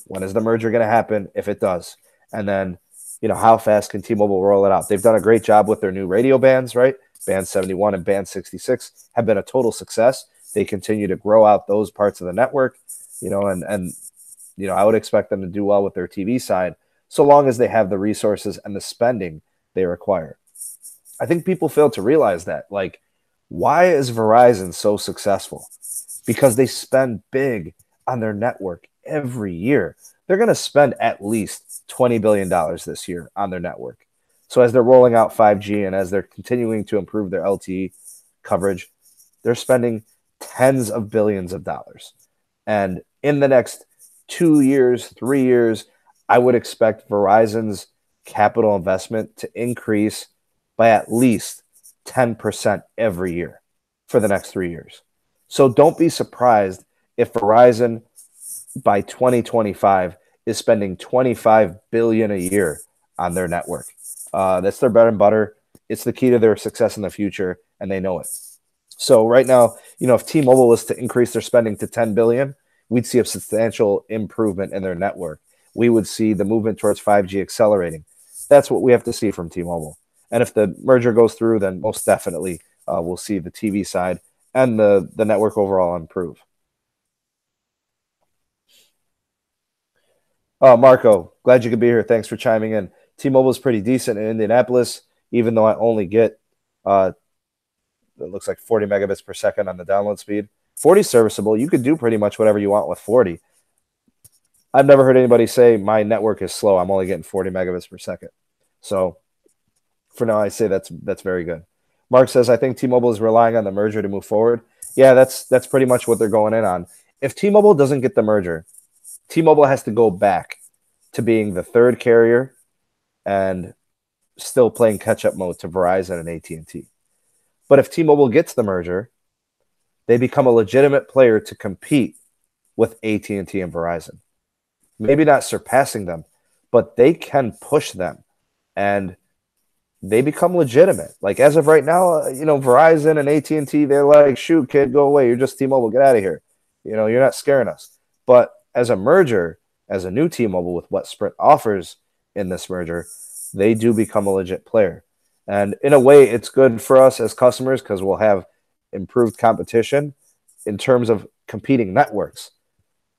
when is the merger going to happen, if it does, and then how fast can T-Mobile roll it out? They've done a great job with their new radio bands, right? Band 71 and Band 66 have been a total success. They continue to grow out those parts of the network, and I would expect them to do well with their TV side, so long as they have the resources and the spending they require. I think people fail to realize that. Like, why is Verizon so successful? Because they spend big on their network every year. They're going to spend at least $20 billion this year on their network. So as they're rolling out 5G and as they're continuing to improve their LTE coverage, they're spending tens of billions of dollars. And in the next 2 years, 3 years, I would expect Verizon's capital investment to increase by at least 10% every year for the next 3 years. So don't be surprised if Verizon by 2025 is spending $25 billion a year on their network. That's their bread and butter. It's the key to their success in the future, and they know it. So right now, if T-Mobile was to increase their spending to $10 billion, we'd see a substantial improvement in their network. We would see the movement towards 5G accelerating. That's what we have to see from T-Mobile. And if the merger goes through, then most definitely we'll see the TV side and the network overall improve. Oh, Marco, glad you could be here. Thanks for chiming in. T-Mobile is pretty decent in Indianapolis, even though I only get, it looks like 40 megabits per second on the download speed. 40 is serviceable. You could do pretty much whatever you want with 40. I've never heard anybody say my network is slow. I'm only getting 40 megabits per second. So for now, I say that's very good. Mark says, I think T-Mobile is relying on the merger to move forward. Yeah, that's pretty much what they're going in on. If T-Mobile doesn't get the merger, T-Mobile has to go back to being the third carrier and still playing catch-up mode to Verizon and AT&T. But if T-Mobile gets the merger, they become a legitimate player to compete with AT&T and Verizon. Maybe not surpassing them, but they can push them, and they become legitimate. Like, as of right now, Verizon and AT&T, they're like, shoot, kid, go away. You're just T-Mobile. Get out of here. You're not scaring us. But as a merger, as a new T-Mobile with what Sprint offers in this merger, they do become a legit player. And in a way, it's good for us as customers because we'll have improved competition in terms of competing networks.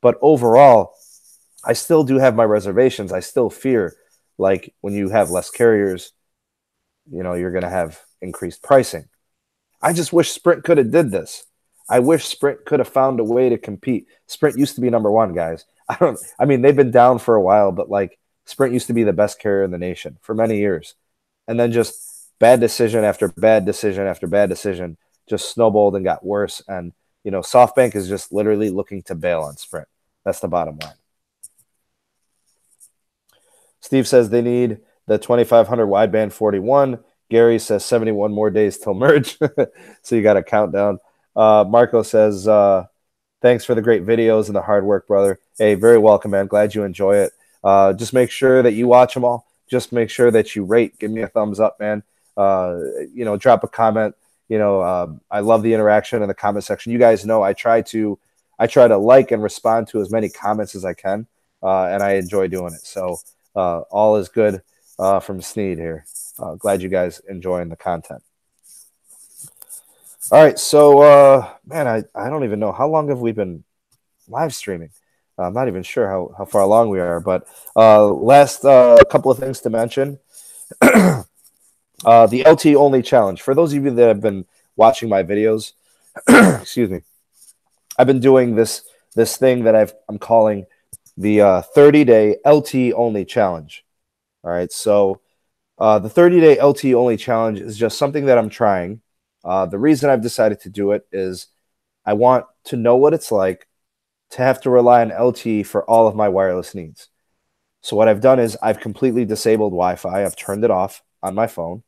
But overall, I still do have my reservations. I still fear, like, when you have less carriers, you're going to have increased pricing. I just wish Sprint could have did this. I wish Sprint could have found a way to compete. Sprint used to be number one, guys. They've been down for a while, but Sprint used to be the best carrier in the nation for many years. And then just bad decision after bad decision after bad decision just snowballed and got worse. And, SoftBank is just literally looking to bail on Sprint. That's the bottom line. Steve says they need the 2500 wideband 41. Gary says 71 more days till merge. So you got a countdown. Marco says, thanks for the great videos and the hard work, brother. Hey, very welcome, man. Glad you enjoy it. Just make sure that you watch them all. Just make sure that you rate. Give me a thumbs up, man. Drop a comment. I love the interaction in the comment section. You guys know I try to like and respond to as many comments as I can, and I enjoy doing it. So all is good from Sneed here. Glad you guys enjoying the content. All right, so man, I don't even know how long have we been live streaming. I'm not even sure how far along we are, but last couple of things to mention. The LT only challenge. For those of you that have been watching my videos, excuse me, I've been doing this thing that I'm calling the 30-day LTE only challenge. All right, so the 30-day LTE only challenge is just something that I'm trying. The reason I've decided to do it is I want to know what it's like to have to rely on LTE for all of my wireless needs. So what I've done is I've completely disabled Wi-Fi. I've turned it off on my phone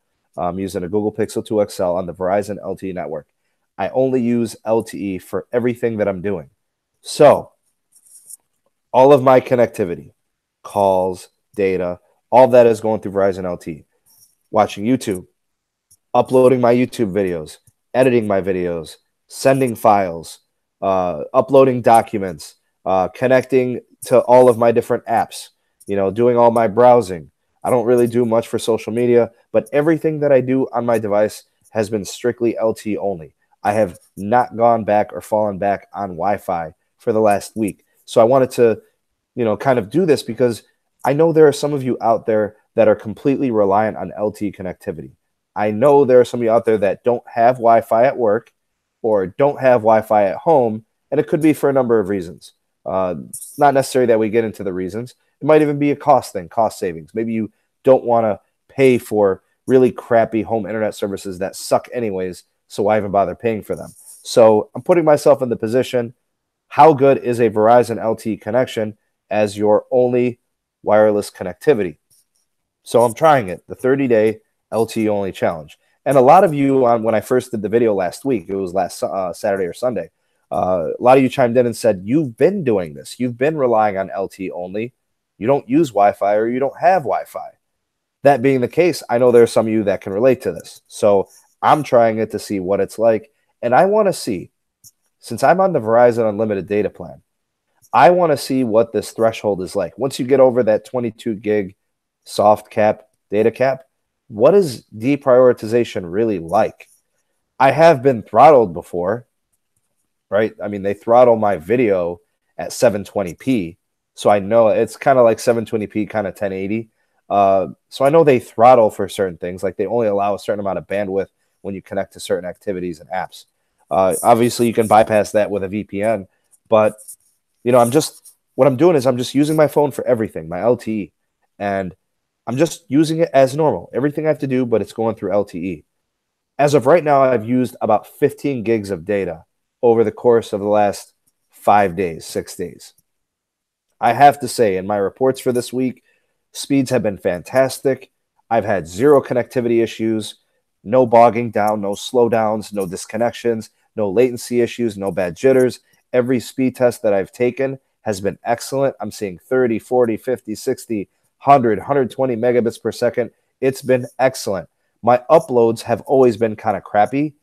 using a Google Pixel 2 XL on the Verizon LTE network. I only use LTE for everything that I'm doing. So all of my connectivity, calls, data, all that is going through Verizon LTE. Watching YouTube, uploading my YouTube videos, editing my videos, sending files, uploading documents, connecting to all of my different apps, doing all my browsing. I don't really do much for social media, but everything that I do on my device has been strictly LTE only. I have not gone back or fallen back on Wi-Fi for the last week. So I wanted to, kind of do this because I know there are some of you out there that are completely reliant on LTE connectivity. I know there are some of you out there that don't have Wi-Fi at work or don't have Wi-Fi at home, and it could be for a number of reasons. It's not necessary that we get into the reasons. It might even be a cost thing, cost savings. Maybe you don't want to pay for really crappy home internet services that suck anyways, so why even bother paying for them? So I'm putting myself in the position, how good is a Verizon LTE connection as your only wireless connectivity? So I'm trying it, the 30-day LTE only challenge. And a lot of you, when I first did the video last week, it was last Saturday or Sunday, a lot of you chimed in and said, you've been doing this. You've been relying on LTE only. You don't use Wi-Fi or you don't have Wi-Fi. That being the case, I know there are some of you that can relate to this. So I'm trying it to see what it's like. And I want to see, since I'm on the Verizon Unlimited data plan, I want to see what this threshold is like. Once you get over that 22 gig soft cap, data cap, what is deprioritization really like? I have been throttled before, right? I mean, they throttle my video at 720p. So I know it's kind of like 720p, kind of 1080. So I know they throttle for certain things, like they only allow a certain amount of bandwidth when you connect to certain activities and apps. Obviously, you can bypass that with a VPN, but what I'm doing is I'm just using my phone for everything, my LTE, and I'm just using it as normal. Everything I have to do, but it's going through LTE. As of right now, I've used about 15 gigs of data over the course of the last 5 days, 6 days. I have to say, in my reports for this week, speeds have been fantastic. I've had zero connectivity issues, no bogging down, no slowdowns, no disconnections, no latency issues, no bad jitters. Every speed test that I've taken has been excellent. I'm seeing 30, 40, 50, 60, 100, 120 megabits per second. It's been excellent. My uploads have always been kind of crappy.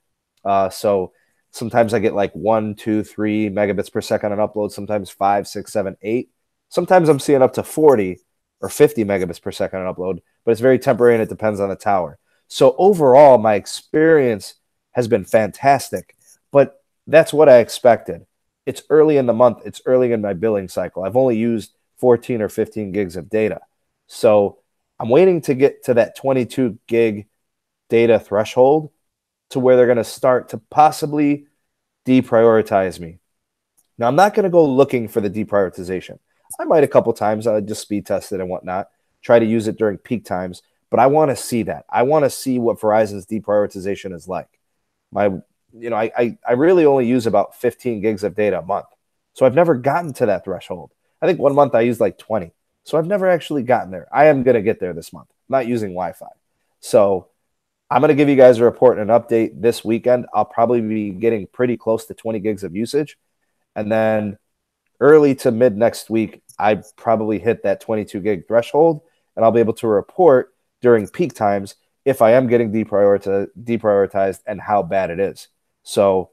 So sometimes I get like 1, 2, 3 megabits per second on upload, sometimes 5, 6, 7, 8. Sometimes I'm seeing up to 40 or 50 megabits per second on upload, but it's very temporary and it depends on the tower. So overall, my experience has been fantastic, but that's what I expected. It's early in the month. It's early in my billing cycle. I've only used 14 or 15 gigs of data. So I'm waiting to get to that 22 gig data threshold to where they're going to start to possibly deprioritize me. Now, I'm not going to go looking for the deprioritization. I might a couple times. I just speed test it and whatnot, try to use it during peak times, but I want to see that. I want to see what Verizon's deprioritization is like. I really only use about 15 gigs of data a month. So I've never gotten to that threshold. I think one month I used like 20. So I've never actually gotten there. I am going to get there this month. I'm not using Wi-Fi. So I'm going to give you guys a report and an update this weekend. I'll probably be getting pretty close to 20 gigs of usage. And then early to mid next week, I probably hit that 22 gig threshold, and I'll be able to report during peak times if I am getting deprioritized and how bad it is. So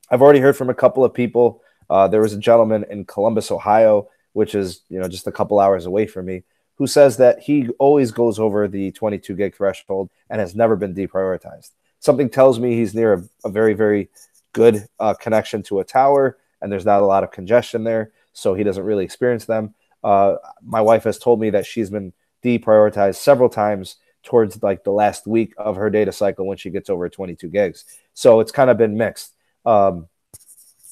I've already heard from a couple of people. There was a gentleman in Columbus, Ohio, which is just a couple hours away from me, who says that he always goes over the 22 gig threshold and has never been deprioritized. Something tells me he's near a very, very good connection to a tower, and there's not a lot of congestion there, so he doesn't really experience them. My wife has told me that she's been deprioritized several times towards like the last week of her data cycle when she gets over 22 gigs. So it's kind of been mixed. I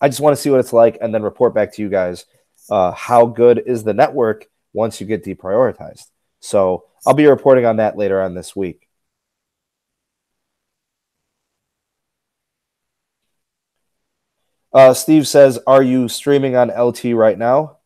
just want to see what it's like and then report back to you guys. how good is the network once you get deprioritized? So I'll be reporting on that later on this week. Steve says, are you streaming on LT right now?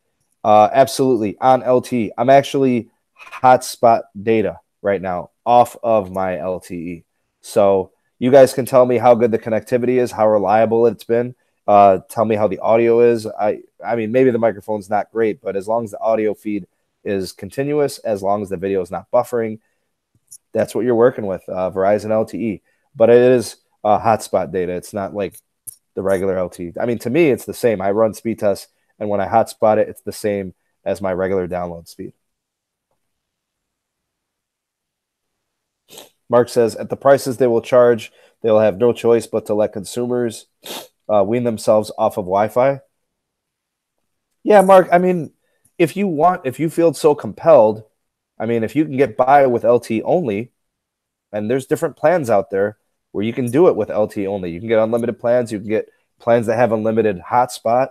Absolutely, on LT. I'm actually hotspot data right now off of my LTE. So you guys can tell me how good the connectivity is, how reliable it's been. Tell me how the audio is. I mean, maybe the microphone's not great, but as long as the audio feed is continuous, as long as the video is not buffering, that's what you're working with, Verizon LTE. But it is hotspot data. It's not like the regular LTE. I mean, to me, it's the same. I run speed tests, and when I hotspot it, it's the same as my regular download speed. Mark says, at the prices they will charge, they will have no choice but to let consumers wean themselves off of Wi-Fi. Yeah, Mark, I mean, if you feel so compelled, I mean, if you can get by with LTE only, and there's different plans out there where you can do it with LTE only. You can get unlimited plans. You can get plans that have unlimited hotspot.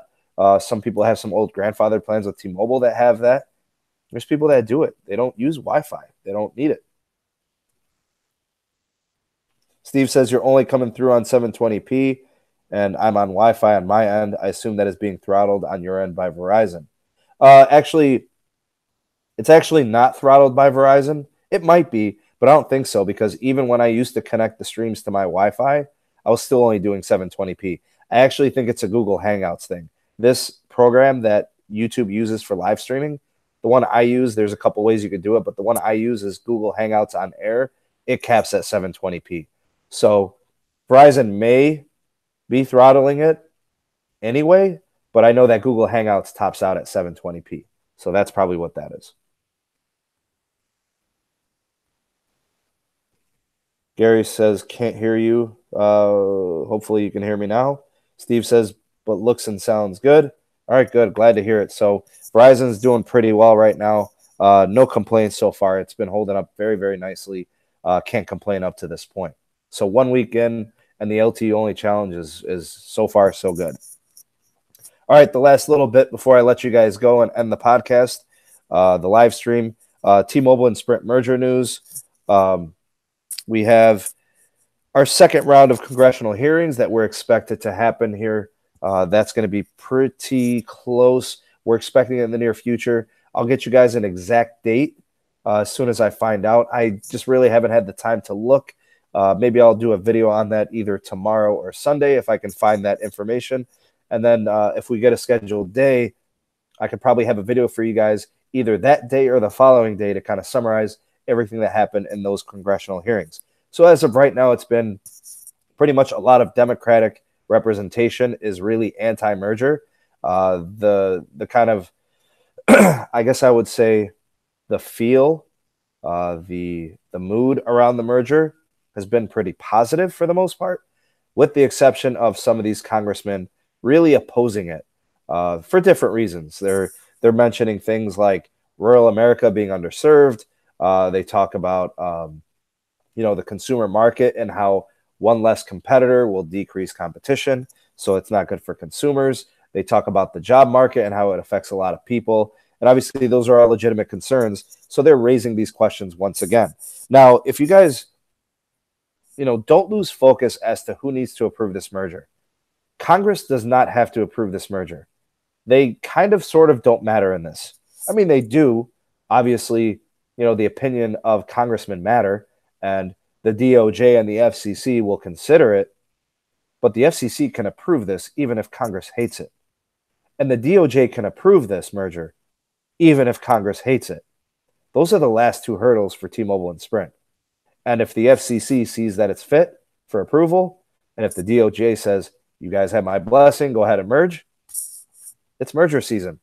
Some people have some old grandfather plans with T-Mobile that have that. There's people that do it. They don't use Wi-Fi. They don't need it. Steve says you're only coming through on 720p, and I'm on Wi-Fi on my end. I assume that is being throttled on your end by Verizon. Actually, it's actually not throttled by Verizon. It might be, but I don't think so, because even when I used to connect the streams to my Wi-Fi, I was still only doing 720p. I actually think it's a Google Hangouts thing. This program that YouTube uses for live streaming, the one I use, there's a couple ways you could do it, but the one I use is Google Hangouts on Air. It caps at 720p. So Verizon may be throttling it anyway, but I know that Google Hangouts tops out at 720p. So that's probably what that is. Gary says, can't hear you. Hopefully you can hear me now. Steve says, but looks and sounds good. All right, good. Glad to hear it. So Verizon's doing pretty well right now. No complaints so far. It's been holding up very, very nicely. Can't complain up to this point. So 1 week in, and the LTE only challenge is so far so good. All right, the last little bit before I let you guys go and end the podcast, the live stream, T-Mobile and Sprint merger news. We have our second round of congressional hearings that we're expected to happen here. That's going to be pretty close. We're expecting it in the near future. I'll get you guys an exact date as soon as I find out. I just really haven't had the time to look. Maybe I'll do a video on that either tomorrow or Sunday if I can find that information. And then if we get a scheduled day, I could probably have a video for you guys either that day or the following day to kind of summarize everything that happened in those congressional hearings. So as of right now, it's been pretty much a lot of Democratic representation is really anti-merger. The kind of, I guess I would say, the feel, the mood around the merger has been pretty positive for the most part, with the exception of some of these congressmen really opposing it for different reasons. They're mentioning things like rural America being underserved. They talk about the consumer market and how one less competitor will decrease competition, so it's not good for consumers. They talk about the job market and how it affects a lot of people. And obviously, those are all legitimate concerns. So they're raising these questions once again. Now, if you guys, don't lose focus as to who needs to approve this merger. Congress does not have to approve this merger. They kind of sort of don't matter in this. I mean, they do. Obviously, the opinion of congressmen matter, and the DOJ and the FCC will consider it. But the FCC can approve this even if Congress hates it. And the DOJ can approve this merger even if Congress hates it. Those are the last two hurdles for T-Mobile and Sprint. And if the FCC sees that it's fit for approval, and if the DOJ says, you guys have my blessing, go ahead and merge, it's merger season.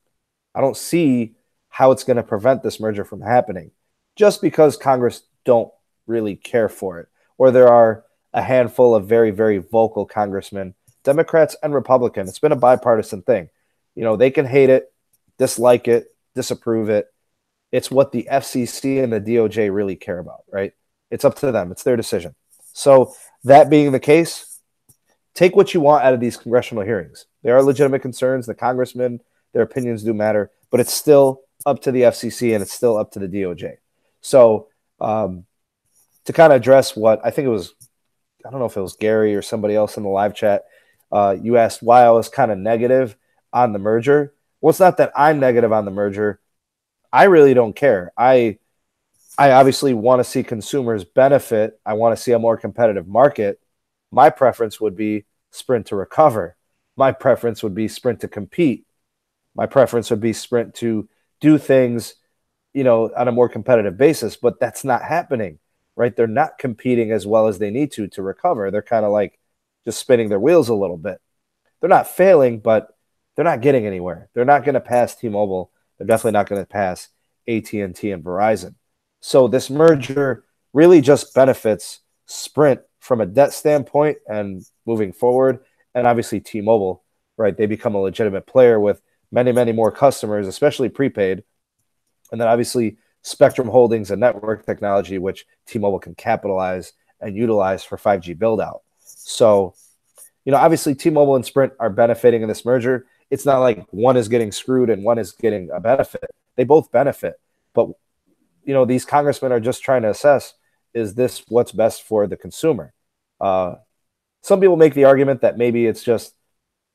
I don't see how it's going to prevent this merger from happening just because Congress don't really care for it, or there are a handful of very, very vocal congressmen, Democrats and Republicans. It's been a bipartisan thing. They can hate it, dislike it, disapprove it. It's what the FCC and the DOJ really care about, right? It's up to them. It's their decision. So that being the case, take what you want out of these congressional hearings. There are legitimate concerns. The congressmen, Their opinions do matter, but it's still up to the FCC and it's still up to the DOJ. So to kind of address what I think it was, I don't know if it was Gary or somebody else in the live chat, you asked why I was kind of negative on the merger. Well, it's not that I'm negative on the merger. I really don't care. I obviously want to see consumers benefit. I want to see a more competitive market. My preference would be Sprint to recover. My preference would be Sprint to compete. My preference would be Sprint to do things, on a more competitive basis, but that's not happening, right? They're not competing as well as they need to recover. They're kind of like just spinning their wheels a little bit. They're not failing, but they're not getting anywhere. They're not going to pass T-Mobile. They're definitely not going to pass AT&T and Verizon. So this merger really just benefits Sprint from a debt standpoint and moving forward, and obviously T-Mobile, right? They become a legitimate player with many, many more customers, especially prepaid. And then obviously Spectrum Holdings and network technology, which T-Mobile can capitalize and utilize for 5G build-out. So, obviously T-Mobile and Sprint are benefiting in this merger. It's not like one is getting screwed and one is getting a benefit. They both benefit. But, these congressmen are just trying to assess, is this what's best for the consumer? Some people make the argument that maybe it's just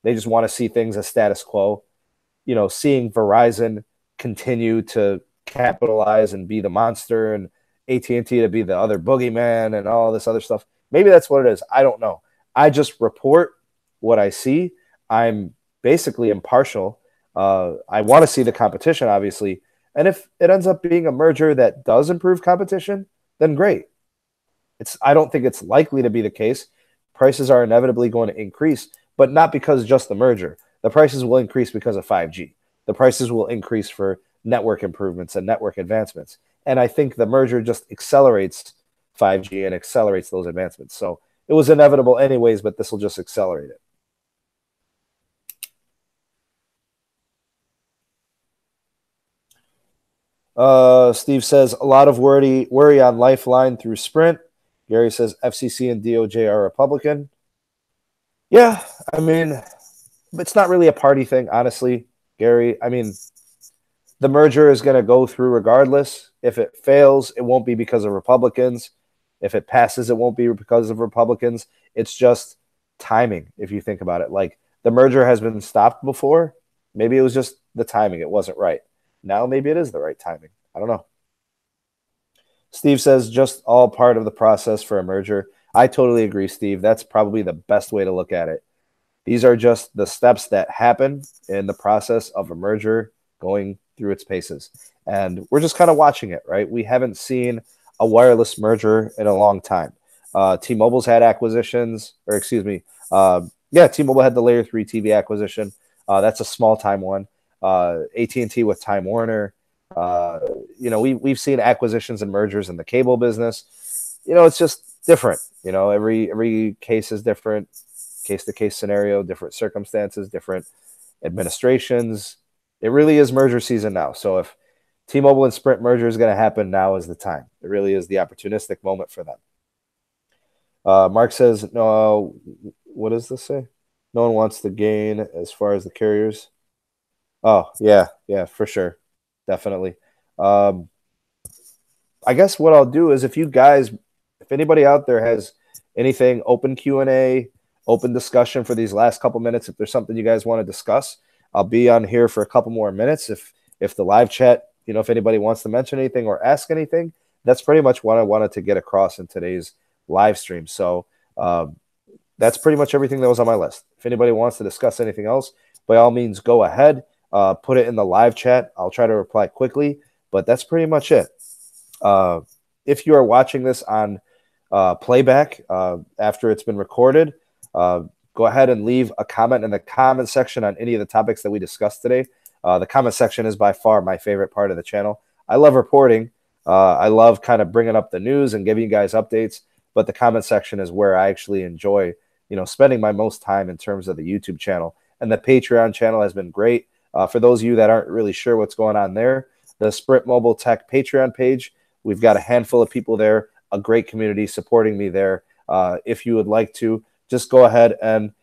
they just want to see things as status quo. Seeing Verizon continue to capitalize and be the monster and AT&T to be the other boogeyman and all this other stuff. Maybe that's what it is. I don't know. I just report what I see. I'm basically impartial. I want to see the competition, obviously. And if it ends up being a merger that does improve competition, then great. I don't think it's likely to be the case. Prices are inevitably going to increase, but not because just the merger. The prices will increase because of 5G. The prices will increase for network improvements and network advancements. And I think the merger just accelerates 5G and accelerates those advancements. So it was inevitable anyways, but this will just accelerate it. Steve says, a lot of worry on Lifeline through Sprint. Gary says, FCC and DOJ are Republican. Yeah, I mean, it's not really a party thing, honestly, Gary. I mean, the merger is going to go through regardless. If it fails, it won't be because of Republicans. If it passes, it won't be because of Republicans. It's just timing, if you think about it. Like, the merger has been stopped before. Maybe it was just the timing. It wasn't right. Now maybe it is the right timing. I don't know. Steve says, just all part of the process for a merger. I totally agree, Steve. That's probably the best way to look at it. These are just the steps that happen in the process of a merger going through its paces. And we're just kind of watching it, right? We haven't seen a wireless merger in a long time. T-Mobile's had acquisitions, or excuse me. T-Mobile had the Layer 3 TV acquisition. That's a small time one. AT&T with Time Warner. We've seen acquisitions and mergers in the cable business. It's just different. Every case is different, case-to-case scenario, different circumstances, different administrations. It really is merger season now. So if T-Mobile and Sprint merger is going to happen, now is the time. It really is the opportunistic moment for them. Mark says, no, what does this say? No one wants to gain as far as the carriers. Oh, yeah, for sure. Definitely. I guess what I'll do is if anybody out there has anything, open Q&A, open discussion for these last couple minutes, if there's something you guys want to discuss, I'll be on here for a couple more minutes. If the live chat, if anybody wants to mention anything or ask anything, that's pretty much what I wanted to get across in today's live stream. So that's pretty much everything that was on my list. If anybody wants to discuss anything else, by all means, go ahead. Put it in the live chat. I'll try to reply quickly, but that's pretty much it. If you are watching this on playback after it's been recorded, go ahead and leave a comment in the comment section on any of the topics that we discussed today. The comment section is by far my favorite part of the channel. I love reporting. I love kind of bringing up the news and giving you guys updates, but the comment section is where I actually enjoy, spending my most time in terms of the YouTube channel. And the Patreon channel has been great. For those of you that aren't really sure what's going on there, the Sprint Mobile Tech Patreon page, we've got a handful of people there, a great community supporting me there. If you would like to, just go ahead and,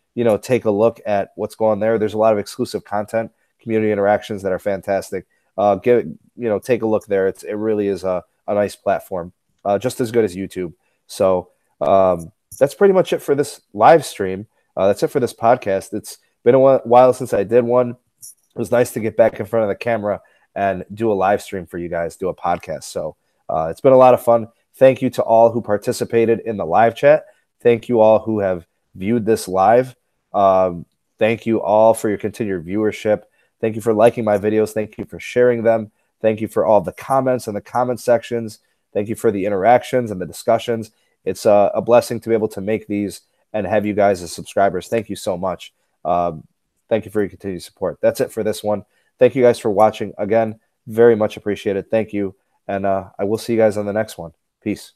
take a look at what's going on there. There's a lot of exclusive content community interactions that are fantastic. Take a look there. It really is a nice platform, just as good as YouTube. So that's pretty much it for this live stream. That's it for this podcast. It's been a while since I did one. It was nice to get back in front of the camera and do a live stream for you guys, do a podcast. So it's been a lot of fun. Thank you to all who participated in the live chat. Thank you all who have viewed this live. Thank you all for your continued viewership. Thank you for liking my videos. Thank you for sharing them. Thank you for all the comments in the comment sections. Thank you for the interactions and the discussions. It's a blessing to be able to make these and have you guys as subscribers. Thank you so much. Thank you for your continued support. That's it for this one. Thank you guys for watching. Again, very much appreciated. Thank you. And I will see you guys on the next one. Peace.